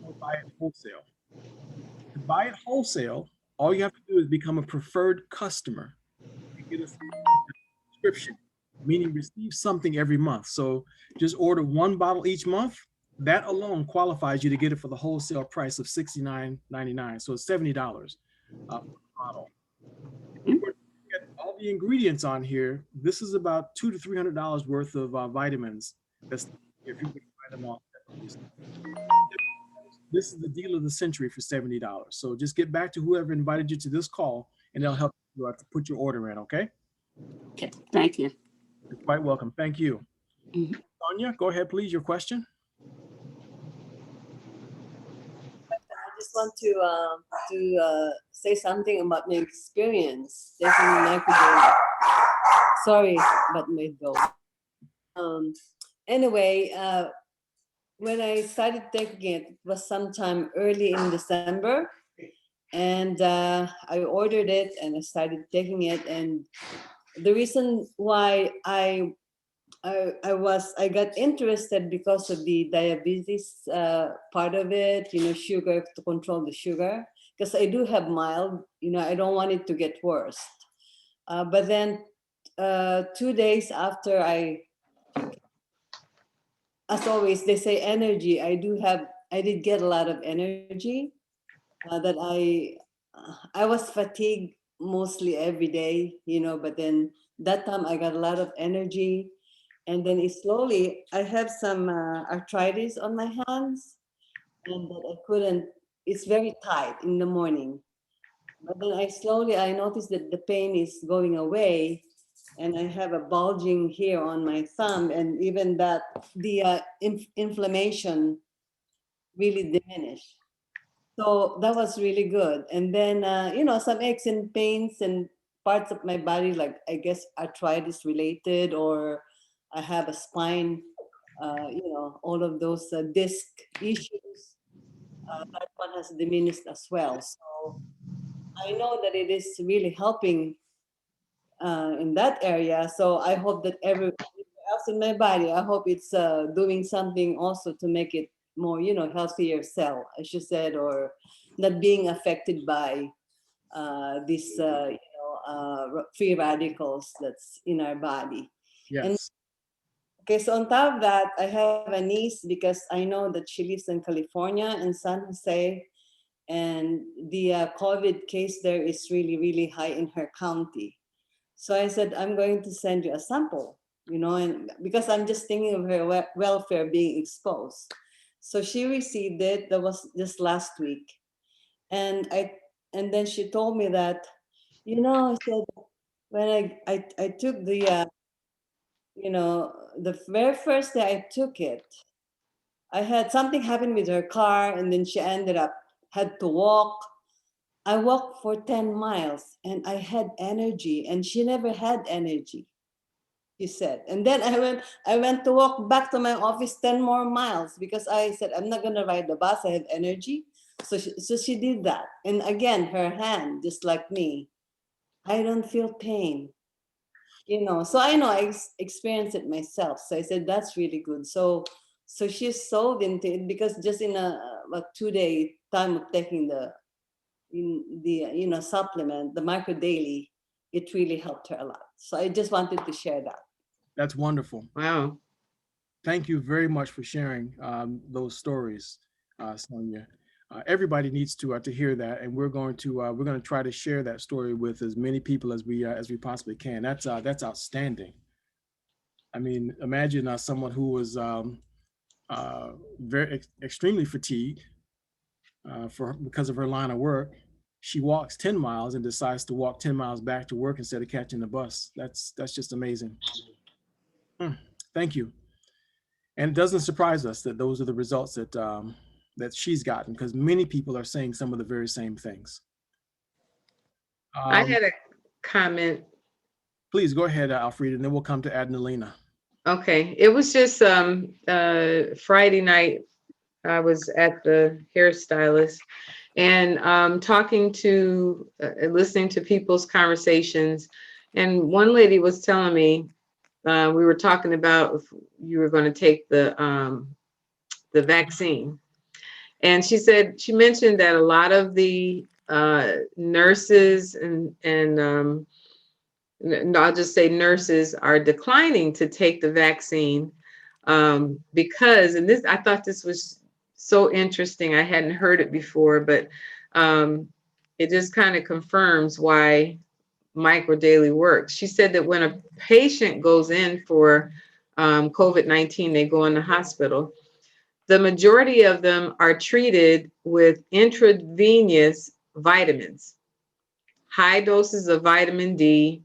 or buy it wholesale. To buy it wholesale, all you have to do is become a preferred customer and get a subscription, meaning receive something every month. So just order one bottle each month. That alone qualifies you to get it for the wholesale price of $69.99. So it's $70 per bottle. If you were to get all the ingredients on here, this is about $200 to $300 worth of vitamins. That's if you would buy them all separately. This is the deal of the century for $70. So just get back to whoever invited you to this call, and they'll help you to put your order in. Okay. Okay, thank you. You're quite welcome. Thank you. Mhm. Sonia, go ahead, please. Your question. I just want to say something about my experience taking microdose. Sorry, but my dog. Anyway, when I started taking it, it was sometime early in December, and I ordered it and I started taking it. And the reason why I got interested because of the diabetes part of it, sugar, to control the sugar, because I do have mild, I don't want it to get worse. But then 2 days after as always, they say energy. I did get a lot of energy that I was fatigued mostly every day, but then that time I got a lot of energy. And then I have some arthritis on my hands, and that I couldn't, it's very tight in the morning. But then I noticed that the pain is going away, and I have a bulging here on my thumb, and even that the inflammation really diminished. So that was really good. And then, some aches and pains and parts of my body, like I guess arthritis related, or I have a spine, all of those disc issues, that one has diminished as well. So I know that it is really helping in that area. So I hope that everywhere else in my body, I hope it's doing something also to make it more, healthier cell, as you said, or not being affected by these, free radicals that's in our body. And Yes. okay, so on top of that, I have a niece because I know that she lives in California and San Jose, and the COVID case there is really, really high in her county. So I said, I'm going to send you a sample, and because I'm just thinking of her welfare being exposed. So she received it. That was just last week. And then she told me that, I said, when I took the, the very first day I took it, I had something happen with her car, and then she had to walk. I walked for 10 miles and I had energy, and she never had energy, she said. And then I went to walk back to my office 10 more miles because I said, I'm not gonna ride the bus, I have energy. So she did that. And again, her hand, just like me, I don't feel pain. So I know I experienced it myself. So I said, that's really good. So she's sold into it because just in a 2-day time of taking the supplement, the micro daily, it really helped her a lot. So I just wanted to share that. That's wonderful. Wow. Thank you very much for sharing those stories, Sonia. Everybody needs to hear that, and we're going to try to share that story with as many people as we possibly can. That's outstanding. I mean, imagine someone who was extremely fatigued because of her line of work. She walks 10 miles and decides to walk 10 miles back to work instead of catching the bus. That's just amazing. Thank you. And it doesn't surprise us that those are the results that she's gotten, because many people are saying some of the very same things. I had a comment. Please go ahead, Alfreda, and then we'll come to Adenalina. Okay, it was just Friday night. I was at the hairstylist and talking to, listening to people's conversations. And one lady was telling me we were talking about if you were going to take the vaccine. And she mentioned that a lot of the nurses and I'll just say nurses are declining to take the vaccine because, and this, I thought this was so interesting. I hadn't heard it before, but it just kind of confirms why microdaily works. She said that when a patient goes in for COVID-19, they go in the hospital. The majority of them are treated with intravenous vitamins, high doses of vitamin D,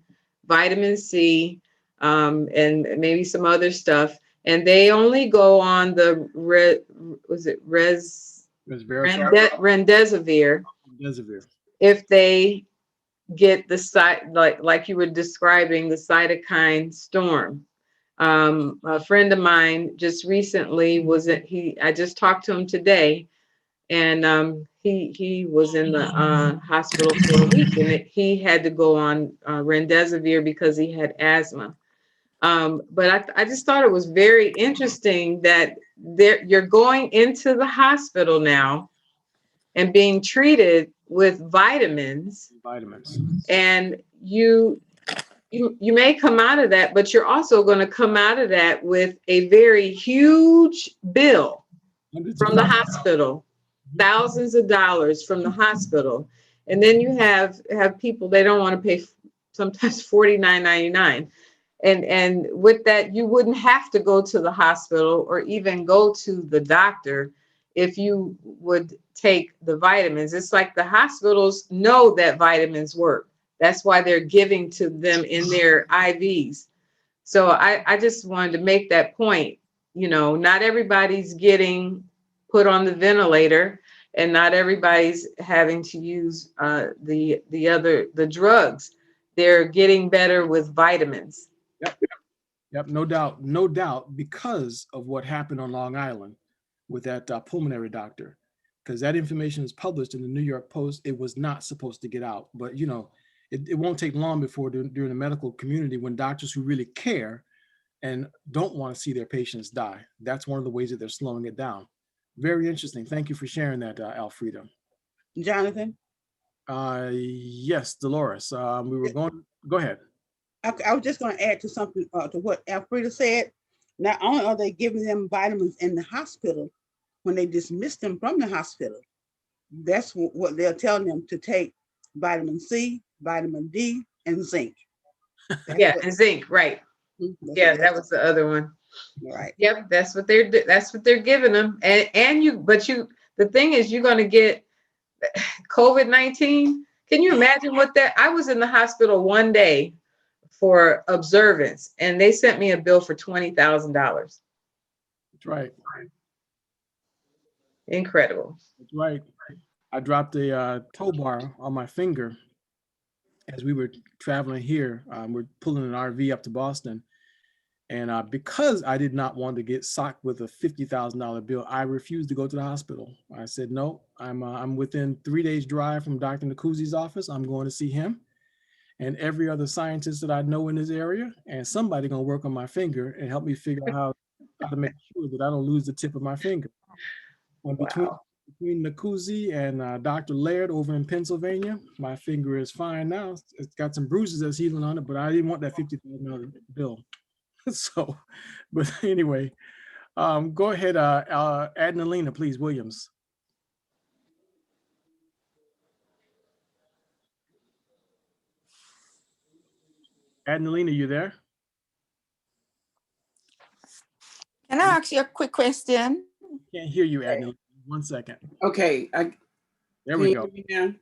vitamin C, and maybe some other stuff. And they only go on the remdesivir if they get the side, like you were describing, the cytokine storm. A friend of mine just recently I just talked to him today, and he was in the hospital for a week, and he had to go on remdesivir because he had asthma. But I just thought it was very interesting that you're going into the hospital now and being treated with vitamins, and you may come out of that, but you're also going to come out of that with a very huge bill from the hospital, thousands of dollars from the hospital. And then you have people, they don't want to pay sometimes $49.99. And with that, you wouldn't have to go to the hospital or even go to the doctor if you would take the vitamins. It's like the hospitals know that vitamins work. That's why they're giving to them in their IVs. So I just wanted to make that point. You know, not everybody's getting put on the ventilator, and not everybody's having to use the drugs. They're getting better with vitamins. Yep, no doubt, because of what happened on Long Island with that pulmonary doctor, because that information was published in the New York Post. It was not supposed to get out, but you know, it won't take long before during the medical community, when doctors who really care and don't want to see their patients die, that's one of the ways that they're slowing it down. Very interesting. Thank you for sharing that, Alfreda. Jonathan? Yes, Dolores. We were going, go ahead. I was just going to add to something to what Alfreda said. Not only are they giving them vitamins in the hospital, when they dismiss them from the hospital, that's what they're telling them to take: vitamin C, vitamin D, and zinc. And zinc, right? Yeah, that was the other one. Right. Yep, that's what they're giving them. The thing is, you're going to get COVID-19. Can you imagine what that? I was in the hospital one day for observance, and they sent me a bill for $20,000. That's right. Incredible. That's right. I dropped a tow bar on my finger as we were traveling here. We're pulling an RV up to Boston, and because I did not want to get socked with a $50,000 bill, I refused to go to the hospital. I said, no, I'm within 3 days drive from Dr. Nakuzi's office. I'm going to see him and every other scientist that I know in this area, and somebody gonna work on my finger and help me figure out how to make sure that I don't lose the tip of my finger. And between Nakuzi and Dr. Laird over in Pennsylvania, my finger is fine now. It's got some bruises that's healing on it, but I didn't want that $50,000 bill. So, but anyway, go ahead, Adnalina, please, Williams. Adnalina, you there? Can I ask you a quick question? Can't hear you, Adnalina. 1 second. Okay. There we go. Now?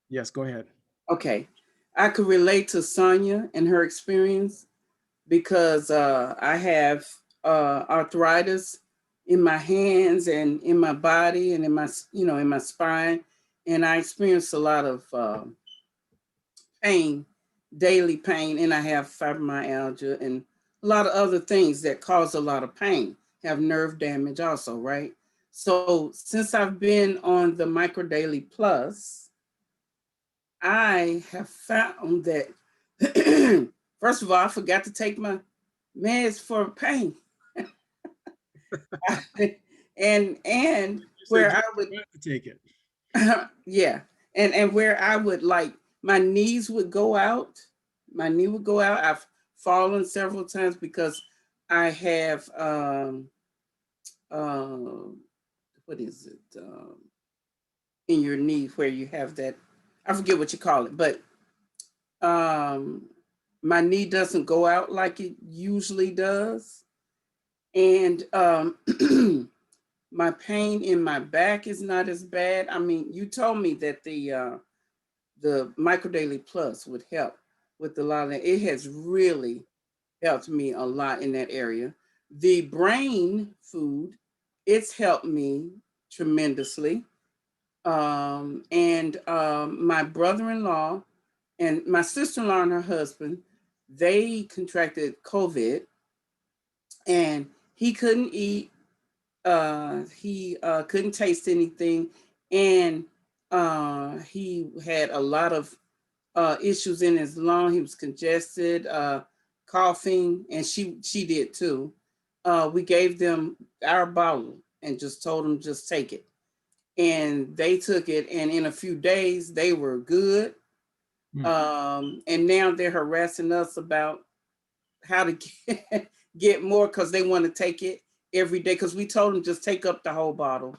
Yes, go ahead. Okay. I could relate to Sonia and her experience because I have arthritis in my hands and in my body and in my spine. And I experience a lot of pain, daily pain, and I have fibromyalgia and a lot of other things that cause a lot of pain, have nerve damage also, right? So since I've been on the Microdaily Plus, I have found that, First of all, I forgot to take my meds for pain. and where I would to take it. yeah, and where I would like my knees would go out. My knee would go out. I've fallen several times because I have what is it in your knee where you have that, I forget what you call it, but my knee doesn't go out like it usually does. And my pain in my back is not as bad. I mean, you told me that the Microdaily Plus would help with a lot of that. It has really helped me a lot in that area. The brain food, it's helped me tremendously. My brother-in-law and my sister-in-law and her husband, they contracted COVID, and he couldn't eat. He couldn't taste anything, and he had a lot of issues in his lung. He was congested, coughing, and she did too. We gave them our bottle and just told them just take it, and they took it, and in a few days they were good. And now they're harassing us about how to get more because they want to take it every day, because we told them just take up the whole bottle,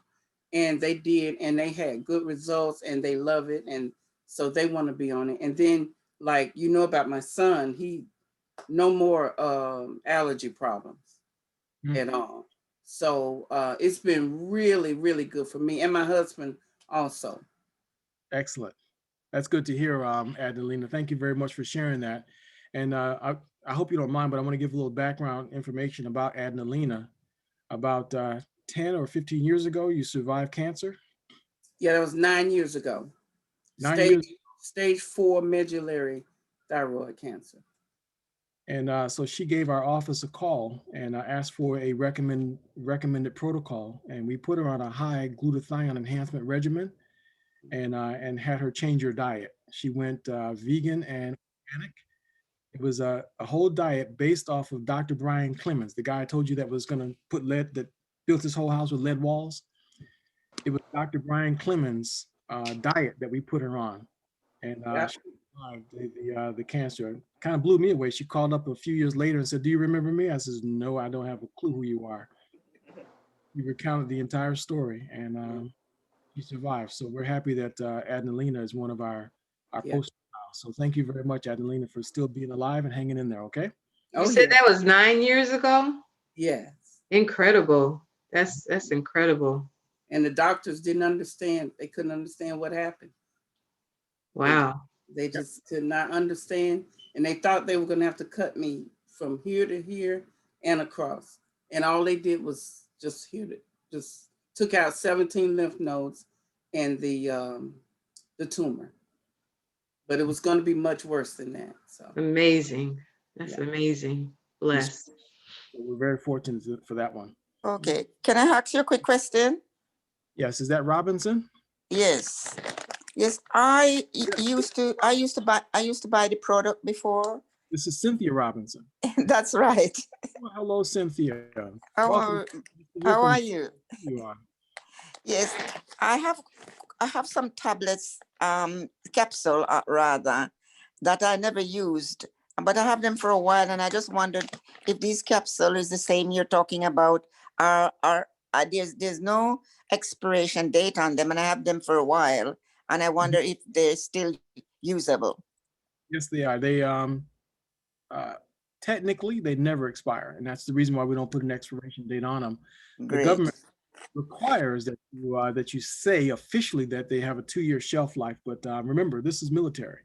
and they did, and they had good results, and they love it, and so they want to be on it. And then, like, you know about my son, he no more allergy problems at all. So it's been really, really good for me and my husband also. Excellent. That's good to hear, Adelina. Thank you very much for sharing that. And I hope you don't mind, but I want to give a little background information about Adelina. About 10 or 15 years ago, you survived cancer. Yeah, that was 9 years ago. 9 years. Stage 4 medullary thyroid cancer. And so she gave our office a call and asked for a recommended protocol. And we put her on a high glutathione enhancement regimen and had her change her diet. She went vegan and organic. It was a whole diet based off of Dr. Brian Clemens, the guy I told you that was going to put lead, that built his whole house with lead walls. It was Dr. Brian Clemens' diet that we put her on. And she survived the cancer. Kind of blew me away. She called up a few years later and said, "Do you remember me?" I says, "No, I don't have a clue who you are." We recounted the entire story, and she survived. So we're happy that Adelina is one of our poster files. So thank you very much, Adelina, for still being alive and hanging in there. Okay. You said that was 9 years ago? Yes. Incredible. That's incredible. And the doctors didn't understand. They couldn't understand what happened. Wow. They just could not understand. And they thought they were going to have to cut me from here to here and across. And all they did was just took out 17 lymph nodes and the tumor. But it was going to be much worse than that. So amazing. That's amazing. Blessed. We're very fortunate for that one. Okay. Can I ask you a quick question? Yes. Is that Robinson? Yes. Yes. I used to buy the product before. This is Cynthia Robinson. That's right. Well, hello, Cynthia. How are you? You are. Yes, I have some tablets, capsule rather, that I never used, but I have them for a while, and I just wondered if these capsule is the same you're talking about. There's no expiration date on them, and I have them for a while, and I wonder if they're still usable. Yes, they are. They technically they never expire, and that's the reason why we don't put an expiration date on them. Great. The government requires that you say officially that they have a 2-year shelf life, but remember, this is military,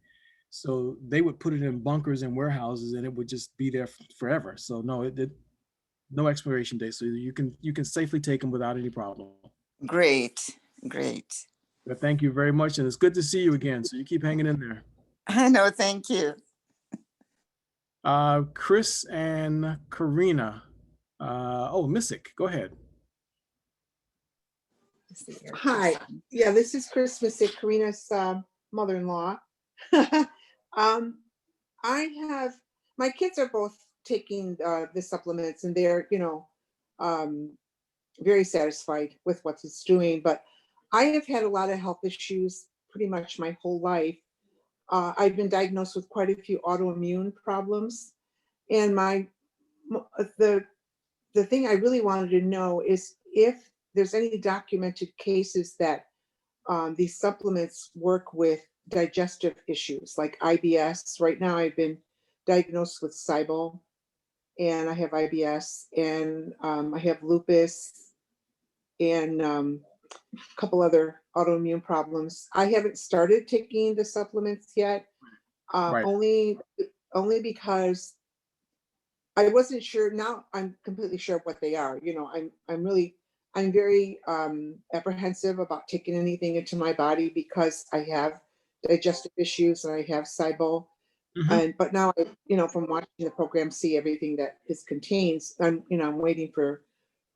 so they would put it in bunkers and warehouses, and it would just be there forever. So no, no expiration date, so you can safely take them without any problem. Great. But thank you very much, and it's good to see you again. So you keep hanging in there. I know. Thank you. Chris and Karina. Missick, go ahead. Hi, yeah, this is Chris Missick, Karina's mother-in-law. My my kids are both taking the supplements, and they're, very satisfied with what it's doing. But I have had a lot of health issues pretty much my whole life. I've been diagnosed with quite a few autoimmune problems, and the thing I really wanted to know is if there's any documented cases that these supplements work with digestive issues like IBS. Right now, I've been diagnosed with SIBO, and I have IBS, and I have lupus, and a couple other autoimmune problems. I haven't started taking the supplements yet, Right. only because I wasn't sure. Now I'm completely sure what they are. I'm very apprehensive about taking anything into my body because I have digestive issues and I have SIBO. But now from watching the program, see everything that this contains. I'm waiting for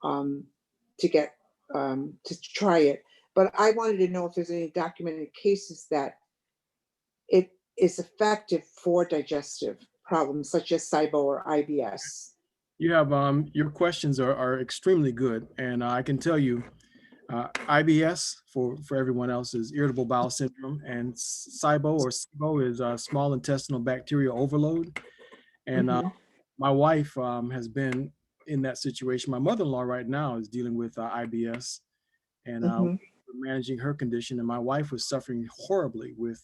to get to try it. But I wanted to know if there's any documented cases that it is effective for digestive problems such as SIBO or IBS. You have your questions are extremely good, and I can tell you, IBS for everyone else is irritable bowel syndrome, and SIBO is small intestinal bacterial overload. And my wife has been in that situation. My mother-in-law right now is dealing with IBS, and we're managing her condition. And my wife was suffering horribly with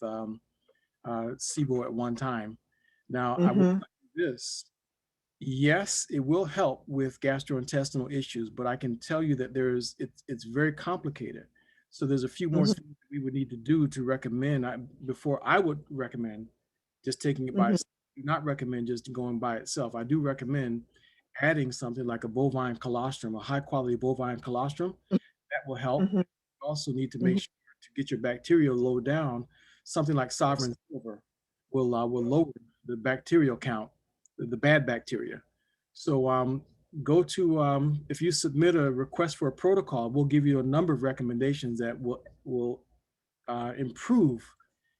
SIBO at one time. Now, I will tell you this. Yes, it will help with gastrointestinal issues, but I can tell you that it's very complicated. So there's a few more things that we would need to do to recommend. Before I would recommend just taking it by itself. I do not recommend just going by itself. I do recommend adding something like a bovine colostrum, a high quality bovine colostrum. That will help. You also need to make sure to get your bacterial load down. Something like Sovereign Silver will lower the bacterial count, the bad bacteria. So go to, if you submit a request for a protocol, we'll give you a number of recommendations that will improve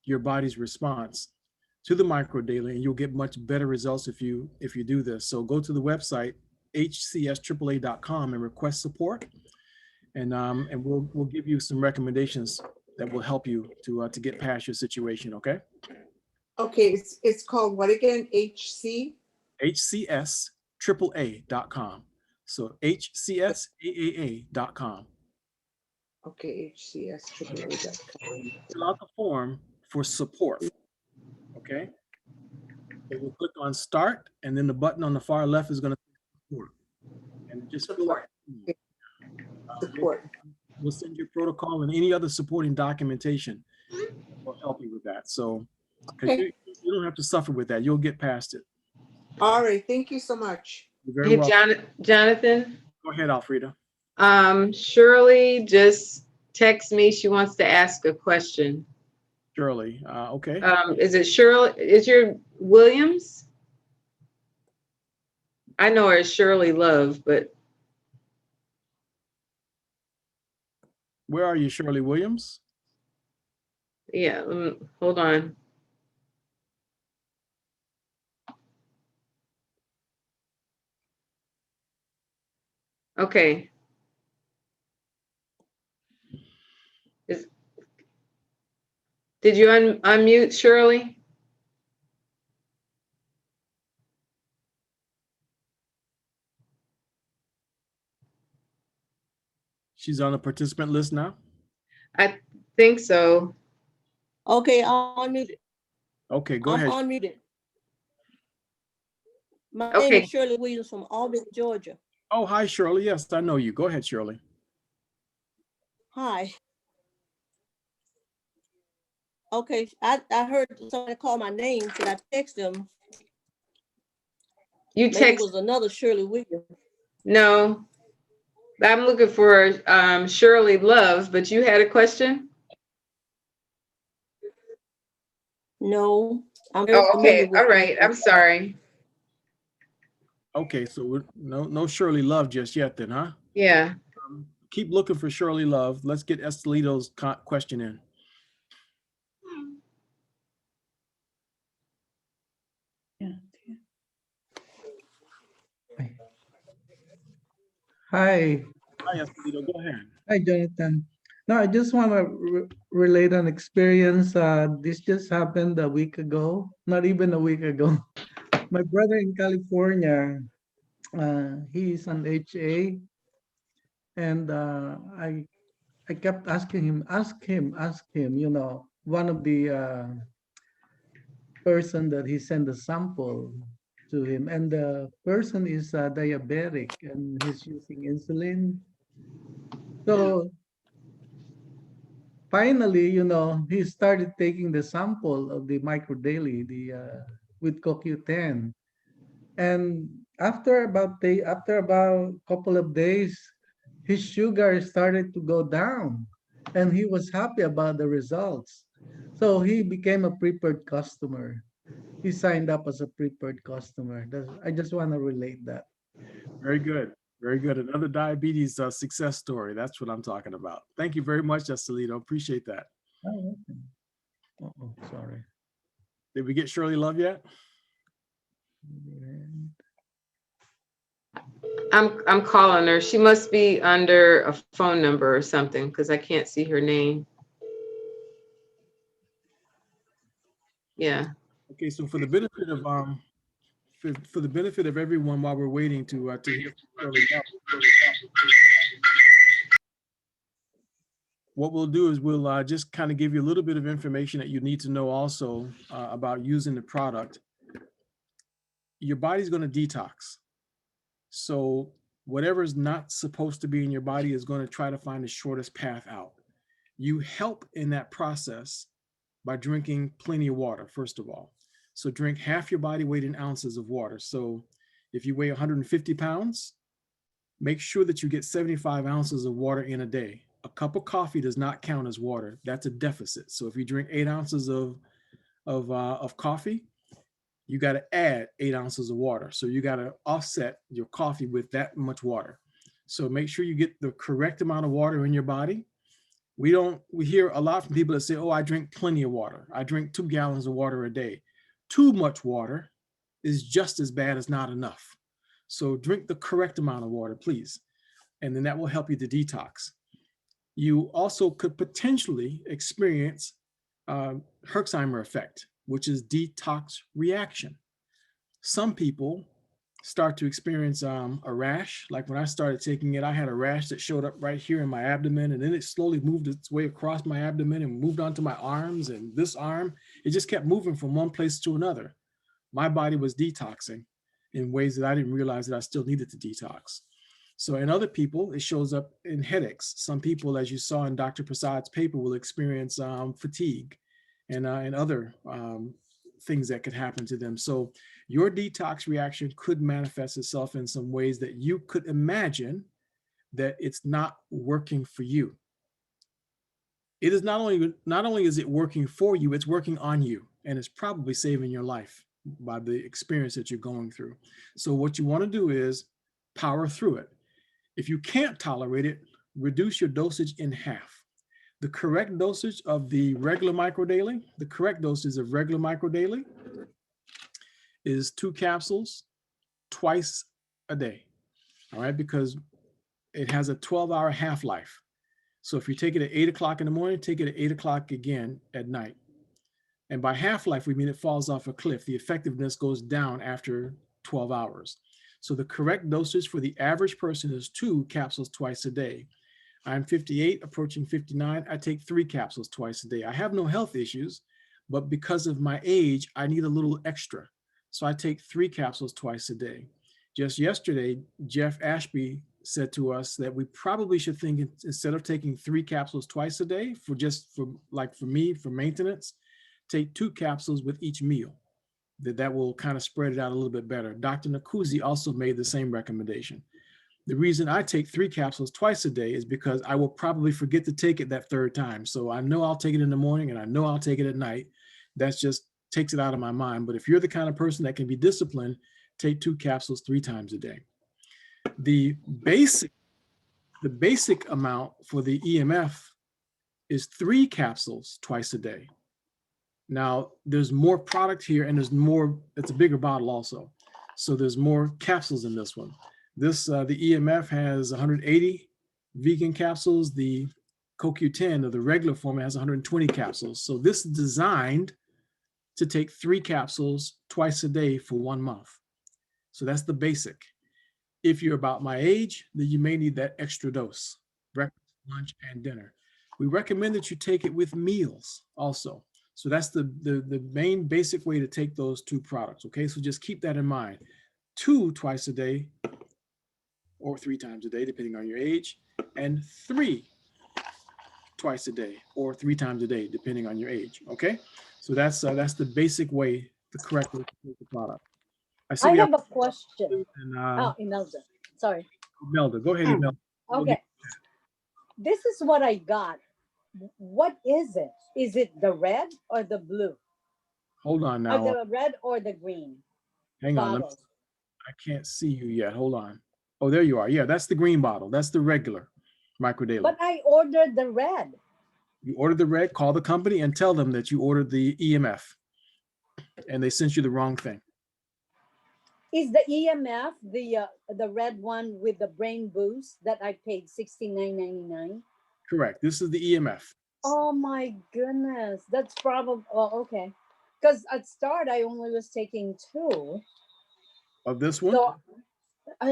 your body's response to the microdaily, and you'll get much better results if you do this. So go to the website hcsaaa.com and request support, and we'll give you some recommendations that will help you to get past your situation. Okay. Okay, it's called what again? hcsaaa.com. So hcsaaa.com. Okay, hcsaaa.com. Fill out the form for support. Okay. So we'll click on start, and then the button on the far left is going to support. And just Support. Support. We'll send you a protocol and any other supporting documentation will help you with that. So Okay. you don't have to suffer with that. You'll get past it. All right. Thank you so much. You're very Hey, welcome. Jonathan, Go ahead, Alfreda. Shirley just texted me. She wants to ask a question. Shirley, okay. Is it Shirley? Is your Williams? I know her as Shirley Love, but Where are you, Shirley Williams? yeah, hold on. Okay. Did you unmute Shirley? She's on the participant list now? I think so. Okay, I'm unmuted. Okay, go ahead. I'm unmuted. My name Okay. is Shirley Williams from Albany, Georgia. Oh, hi, Shirley. Yes, I know you. Go ahead, Shirley. Hi. Okay, I heard somebody call my name, so I texted them. You Maybe it text? was another Shirley Williams. No, I'm looking for Shirley Love, but you had a question? No, I'm very Oh, familiar okay. with All right. I'm sorry. Okay, so no Shirley Love just yet then, huh? Yeah. Keep looking for Shirley Love. Let's get Estelito's question in. Hi. Hi, Esposito, go ahead. Hi, Jonathan. No, I just want to relate an experience. This just happened a week ago, not even a week ago. My brother in California, he is an HA, and I kept asking him, ask him. You know, one of the person that he sent a sample to him, and the person is diabetic and he's using insulin. So finally, you know, he started taking the sample of the micro daily, the with CoQ10, and after about couple of days, his sugar started to go down, and he was happy about the results. So he became a preferred customer. He signed up as a preferred customer. I just want to relate that. Very good. Very good. Another diabetes success story. That's what I'm talking about. Thank you very much, Estelito. Appreciate that. Oh, okay. Oh, sorry. Did we get Shirley Love yet? I'm calling her. She must be under a phone number or something because I can't see her name. Yeah. Okay, so for the benefit of for the benefit of everyone while we're waiting to hear from Shirley Love, what we'll do is we'll just kind of give you a little bit of information that you need to know also about using the product. Your body's going to detox. So whatever is not supposed to be in your body is going to try to find the shortest path out. You help in that process by drinking plenty of water, first of all. So drink half your body weight in ounces of water. So if you weigh 150 pounds, make sure that you get 75 ounces of water in a day. A cup of coffee does not count as water. That's a deficit. So if you drink 8 ounces of coffee, you got to add 8 ounces of water. So you got to offset your coffee with that much water. So make sure you get the correct amount of water in your body. We hear a lot from people that say, oh, I drink plenty of water. I drink 2 gallons of water a day. Too much water is just as bad as not enough. So drink the correct amount of water, please. And then that will help you to detox. You also could potentially experience Herxheimer effect, which is detox reaction. Some people start to experience a rash. Like when I started taking it, I had a rash that showed up right here in my abdomen, and then it slowly moved its way across my abdomen and moved onto my arms and this arm. It just kept moving from one place to another. My body was detoxing in ways that I didn't realize that I still needed to detox. So in other people, it shows up in headaches. Some people, as you saw in Dr. Prasad's paper, will experience fatigue and other things that could happen to them. So your detox reaction could manifest itself in some ways that you could imagine that it's not working for you. It is not only is it working for you, it's working on you, and it's probably saving your life by the experience that you're going through. So what you want to do is power through it. If you can't tolerate it, reduce your dosage in half. The correct dosage of the regular microdaily, the correct dosage of regular microdaily is 2 capsules twice a day. All right, because it has a 12-hour half-life. So if you take it at 8 o'clock in the morning, take it at 8 o'clock again at night. And by half-life, we mean it falls off a cliff. The effectiveness goes down after 12 hours. So the correct dosage for the average person is 2 capsules twice a day. I'm 58, approaching 59. I take 3 capsules twice a day. I have no health issues, but because of my age, I need a little extra. So I take 3 capsules twice a day. Just yesterday, Jeff Ashby said to us that we probably should think, instead of taking 3 capsules twice a day, for me, for maintenance, take 2 capsules with each meal. That will kind of spread it out a little bit better. Dr. Nakuzi also made the same recommendation. The reason I take 3 capsules twice a day is because I will probably forget to take it that 3rd time. So I know I'll take it in the morning and I know I'll take it at night. That just takes it out of my mind. But if you're the kind of person that can be disciplined, take 2 capsules 3 times a day. The basic amount for the EMF is 3 capsules twice a day. Now, there's more product here and there's more, it's a bigger bottle also. So there's more capsules in this one. This, the EMF has 180 vegan capsules. The CoQ10 or the regular format has 120 capsules. So this is designed to take 3 capsules twice a day for 1 month. So that's the basic. If you're about my age, then you may need that extra dose, breakfast, lunch, and dinner. We recommend that you take it with meals also. So that's the main basic way to take those 2 products, okay? So just keep that in mind. 2 twice a day or 3 times a day, depending on your age, and 3 twice a day or 3 times a day, depending on your age, okay? So that's the basic way, the correct way to take the product. I have a question. And, Imelda, sorry. Imelda, go ahead, Imelda. Okay, this is what I got. What is it? Is it the red or the blue? Hold on Or now. the red or the green? Hang on. Bottles. I can't see you yet. Hold on. Oh, there you are. Yeah, that's the green bottle. That's the regular micro daily. But I ordered the red. You ordered the red, call the company and tell them that you ordered the EMF and they sent you the wrong thing. Is the EMF the red one with the brain boost that I paid $69.99? Correct. This is the EMF. Oh my goodness. That's probably, oh, okay. Because at start, I only was taking 2. Of this one? So,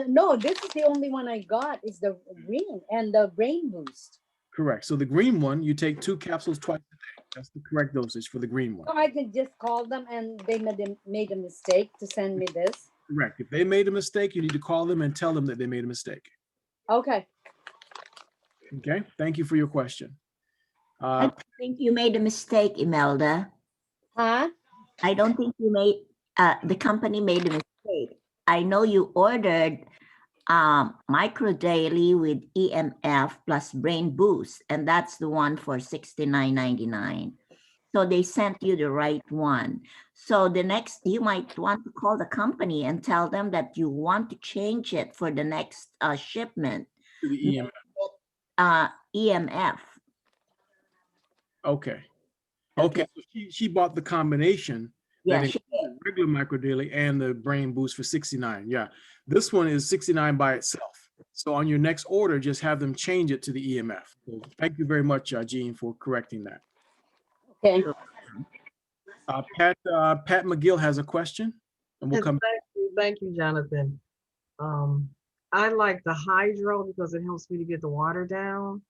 no, this is the only one I got is the green and the brain boost. Correct. So the green one, you take 2 capsules twice a day. That's the correct dosage for the green one. So I can just call them and they made a mistake to send me this. Correct. If they made a mistake, you need to call them and tell them that they made a mistake. Okay. Okay. Thank you for your question. I don't think you made a mistake, Imelda. Huh? I don't think you made, the company made a mistake. I know you ordered Micro Daily with EMF plus Brain Boost, and that's the one for $69.99. So they sent you the right one. So the next, you might want to call the company and tell them that you want to change it for the next shipment. To the EMF. EMF. Okay. Okay. So she bought the combination. Yeah, that regular micro daily and the brain boost for $69. Yeah. This one is $69 by itself. So on your next order, just have them change it to the EMF. So thank you very much, Jean, for correcting that. Okay. Pat McGill has a question, and we'll Yes, come. Thank you, Jonathan. I like the hydro because it helps me to get the water down.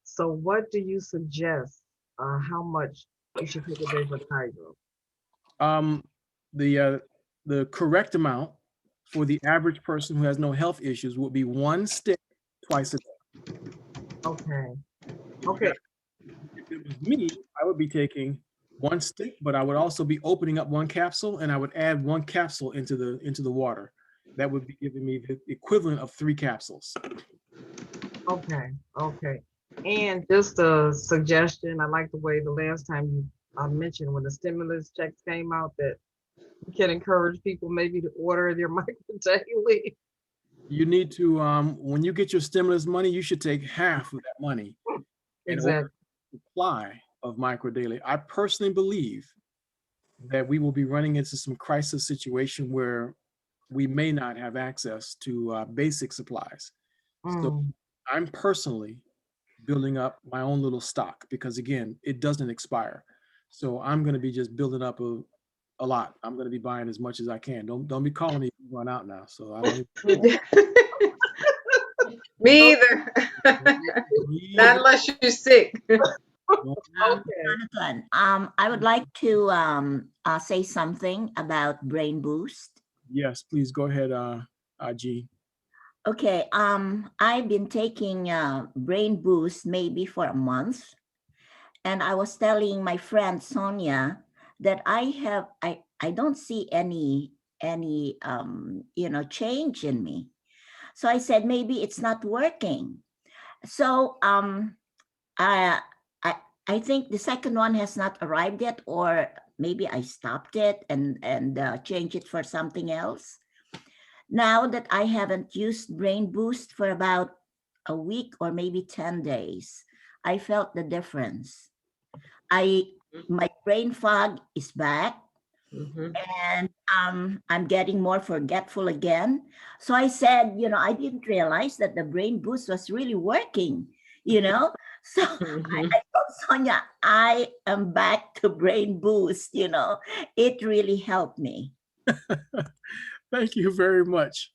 So what do you suggest? How much you should take a day for the hydro? The correct amount for the average person who has no health issues would be 1 stick twice a day. Okay. Okay. If it was me, I would be taking 1 stick, but I would also be opening up 1 capsule and I would add 1 capsule into the water. That would be giving me the equivalent of 3 capsules. Okay. Okay. And just a suggestion, I like the way the last time you mentioned when the stimulus checks came out that you can encourage people maybe to order their micro daily. You need to, when you get your stimulus money, you should take half of that money. Exactly. Supply of micro daily. I personally believe that we will be running into some crisis situation where we may not have access to basic supplies. So I'm personally building up my own little stock because again, it doesn't expire. So I'm going to be just building up a lot. I'm going to be buying as much as I can. Don't be calling me if you run out now. So I don't. Me either. Not unless you're sick. Jonathan, I would like to say something about Brain Boost. Yes, please go ahead, G. Okay, I've been taking Brain Boost maybe for a month, and I was telling my friend Sonia that I don't see any change in me. So I said maybe it's not working. So I think the second one has not arrived yet, or maybe I stopped it and changed it for something else. Now that I haven't used Brain Boost for about a week or maybe 10 days, I felt the difference. My brain fog is back. And I'm getting more forgetful again. So I said, I didn't realize that the brain boost was really working, So I told Sonia, I am back to brain boost, it really helped me. Thank you very much.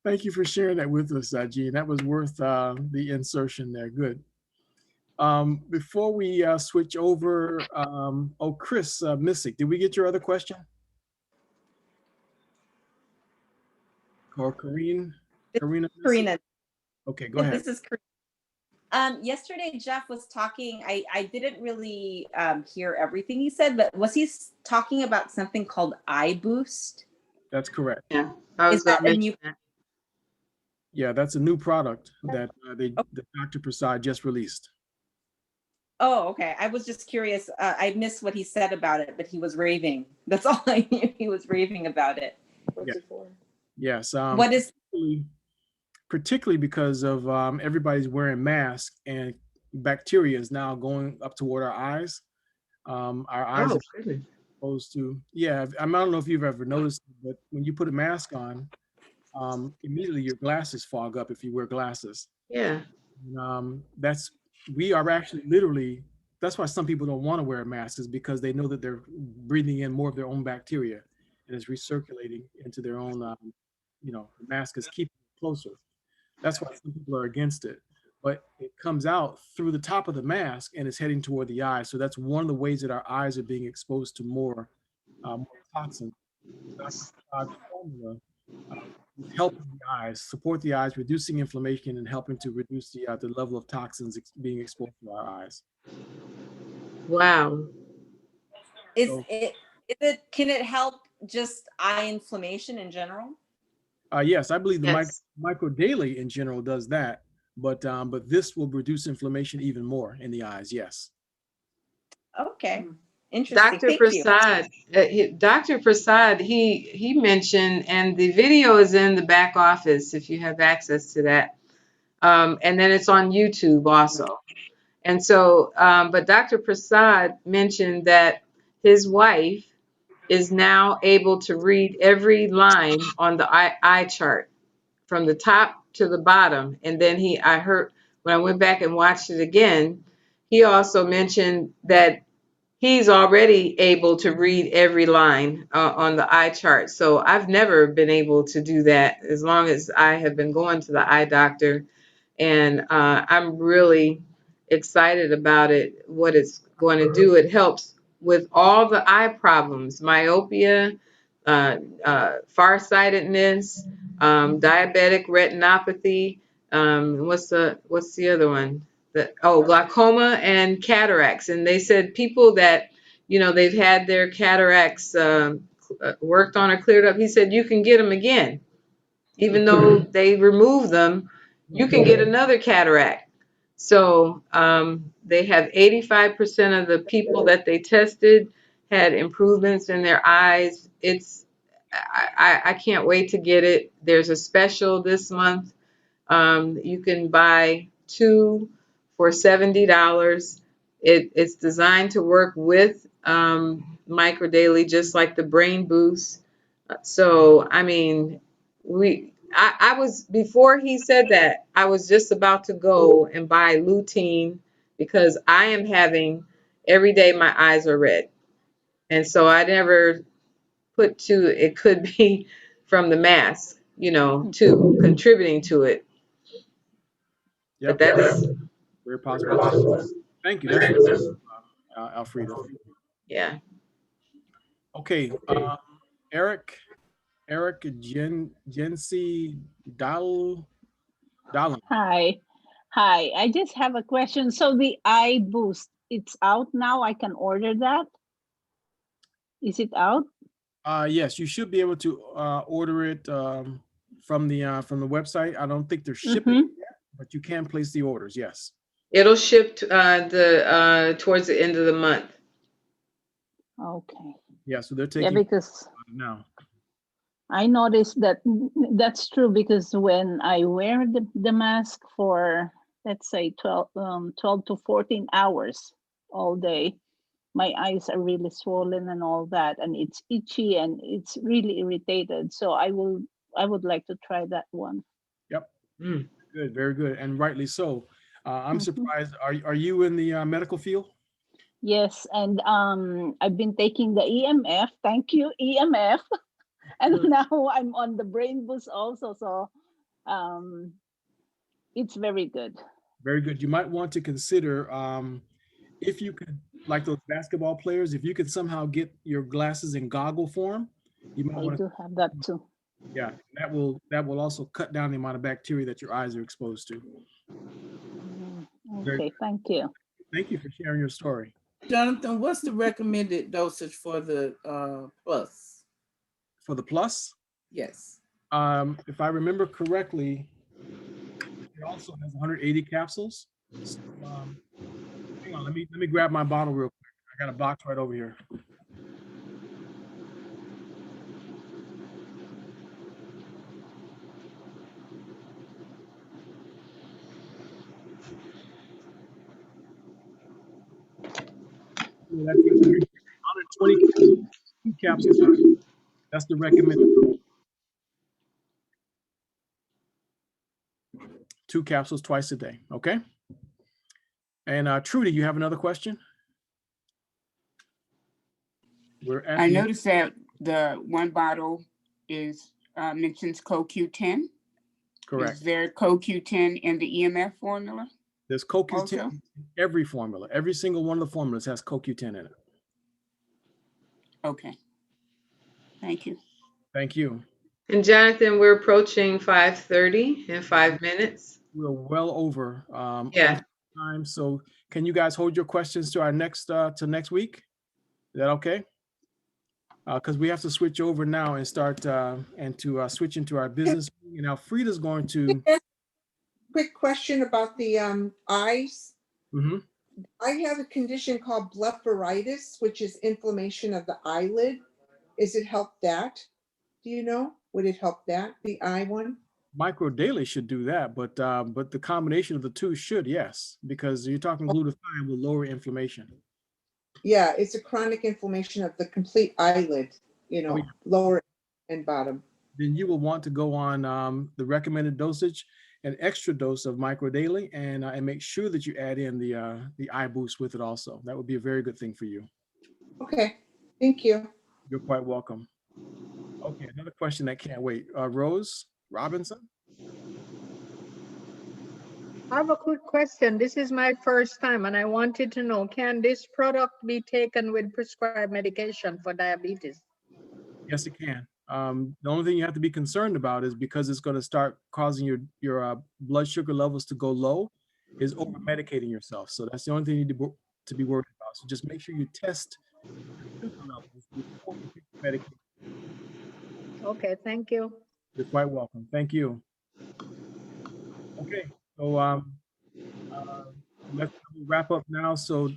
Thank you for sharing that with us, Jean. That was worth the insertion there. Good. Before we switch over, Chris Missick, did we get your other question? Or Karina? Karina. Okay, go ahead. This is Karina. Yesterday, Jeff was talking. I didn't really hear everything he said, but was he talking about something called iBoost? That's correct. Yeah, I was going to mention that. Yeah, that's a new product that that Dr. Prasad just released. Oh, okay. I was just curious. I missed what he said about it, but he was raving. That's all I knew. He was raving about it. What's it for? Yes. What is? Particularly because of everybody's wearing masks and bacteria is now going up toward our eyes. Our eyes are exposed to, I don't know if you've ever noticed, but when you put a mask on, immediately your glasses fog up if you wear glasses. Yeah. We are actually literally, that's why some people don't want to wear a mask, is because they know that they're breathing in more of their own bacteria and it's recirculating into their own, the mask is keeping it closer. That's why some people are against it. But it comes out through the top of the mask and it's heading toward the eye. So that's one of the ways that our eyes are being exposed to more toxin. That's formula helping the eyes, support the eyes, reducing inflammation and helping to reduce the level of toxins being exposed to our eyes. Wow. Can it help just eye inflammation in general? Yes, I believe the micro daily in general does that, but this will reduce inflammation even more in the eyes. Yes. Okay. Interesting. Dr. Prasad, Dr. Prasad, he mentioned, and the video is in the back office if you have access to that, and then it's on YouTube also. And so, but Dr. Prasad mentioned that his wife is now able to read every line on the eye chart from the top to the bottom. And then I heard when I went back and watched it again, he also mentioned that he's already able to read every line on the eye chart. So I've never been able to do that as long as I have been going to the eye doctor. And I'm really excited about it, what it's going to do. It helps with all the eye problems, myopia, farsightedness, diabetic retinopathy. What's the other one? Glaucoma and cataracts. And they said people that, they've had their cataracts worked on or cleared up. He said, you can get them again. Even though they remove them, you can get another cataract. So they have 85% of the people that they tested had improvements in their eyes. I can't wait to get it. There's a special this month. You can buy 2 for $70. It's designed to work with Microdaily, just like the Brain Boost. So, I mean, I was, before he said that, I was just about to go and buy lutein because I am having, every day my eyes are red. And so I never put it could be from the mask, to contributing to it. Yep. But that's very possible. Thank you. That's Alfreda. Yeah. Okay. Eric Jency Dallin. Hi. I just have a question. So the eye boost, it's out now. I can order that. Is it out? Yes, you should be able to order it from the website. I don't think they're shipping it yet, but you can place the orders. Yes. It'll ship towards the end of the month. Okay. Yeah, so they're taking because now. I noticed that's true because when I wear the mask for, let's say 12 to 14 hours all day, my eyes are really swollen and all that, and it's itchy and it's really irritated. So I would like to try that one. Yep. Good, very good, and rightly so. I'm Mhm. surprised. Are you in the medical field? Yes, and I've been taking the EMF. Thank you, EMF. And now I'm on the brain boost also. So it's very good. Very good. You might want to consider if you could, like those basketball players, if you could somehow get your glasses in goggle form, you might I want to. do have that too. Yeah, that will also cut down the amount of bacteria that your eyes are exposed to. Very Okay, thank you. Thank you for sharing your story. Jonathan, what's the recommended dosage for the plus? For the plus, Yes. if I remember correctly, it also has 180 capsules. So, hang on, let me grab my bottle real quick. I got a box right over here. That's 120 capsules, 2 capsules. That's the recommended. 2 capsules twice a day. Okay. And Trudy, you have another question? I noticed that the one bottle is mentions CoQ10. Correct. Is there CoQ10 in the EMF formula? There's CoQ10 Also? in every formula. Every single one of the formulas has CoQ10 in it. Okay. Thank you. Thank you. And Jonathan, we're approaching 5:30 in 5 minutes. We're well over Yeah. time. So can you guys hold your questions to our next to next week? Is that okay? Because we have to switch over now and start switch into our business. Now Frida's going to. Quick question about the eyes. Mm-hmm. I have a condition called blepharitis, which is inflammation of the eyelid. Is it help that? Do you know? Would it help that, the eye one? Micro Daily should do that, but the combination of the two should, yes, because you're talking glutathione will lower inflammation. Yeah, it's a chronic inflammation of the complete eyelid, Oh, yeah. lower and bottom. Then you will want to go on the recommended dosage, an extra dose of Micro Daily, and make sure that you add in the eye boost with it also. That would be a very good thing for you. Okay, thank you. You're quite welcome. Okay, another question that can't wait. Rose Robinson? I have a quick question. This is my first time and I wanted to know, can this product be taken with prescribed medication for diabetes? Yes, it can. The only thing you have to be concerned about is because it's going to start causing your blood sugar levels to go low, is over medicating yourself. So that's the only thing you need to be worried about. So just make sure you test your sugar levels before you take the medication. Okay, thank you. You're quite welcome. Thank you. Okay, so let's wrap up now. So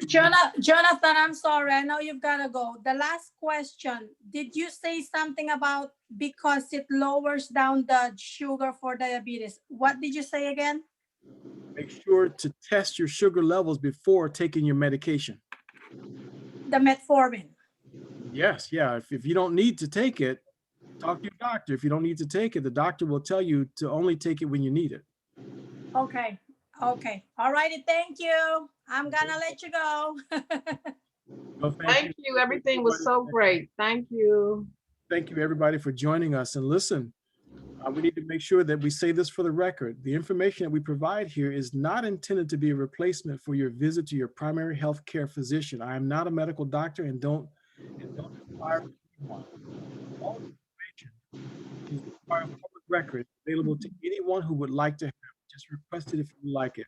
Jonathan, I'm sorry. I know you've got to go. The last question. Did you say something about because it lowers down the sugar for diabetes? What did you say again? make sure to test your sugar levels before taking your medication. The metformin. Yes, yeah. If you don't need to take it, talk to your doctor. If you don't need to take it, the doctor will tell you to only take it when you need it. Okay. Okay. All righty. Thank you. I'm going to let you go. Well, Thank you. Everything was so great. Thank you. Thank you, everybody, for joining us. And listen, we need to make sure that we say this for the record. The information that we provide here is not intended to be a replacement for your visit to your primary health care physician. I am not a medical doctor and don't require anyone. All information is part of public record available to anyone who would like to have it. Just request it if you like it.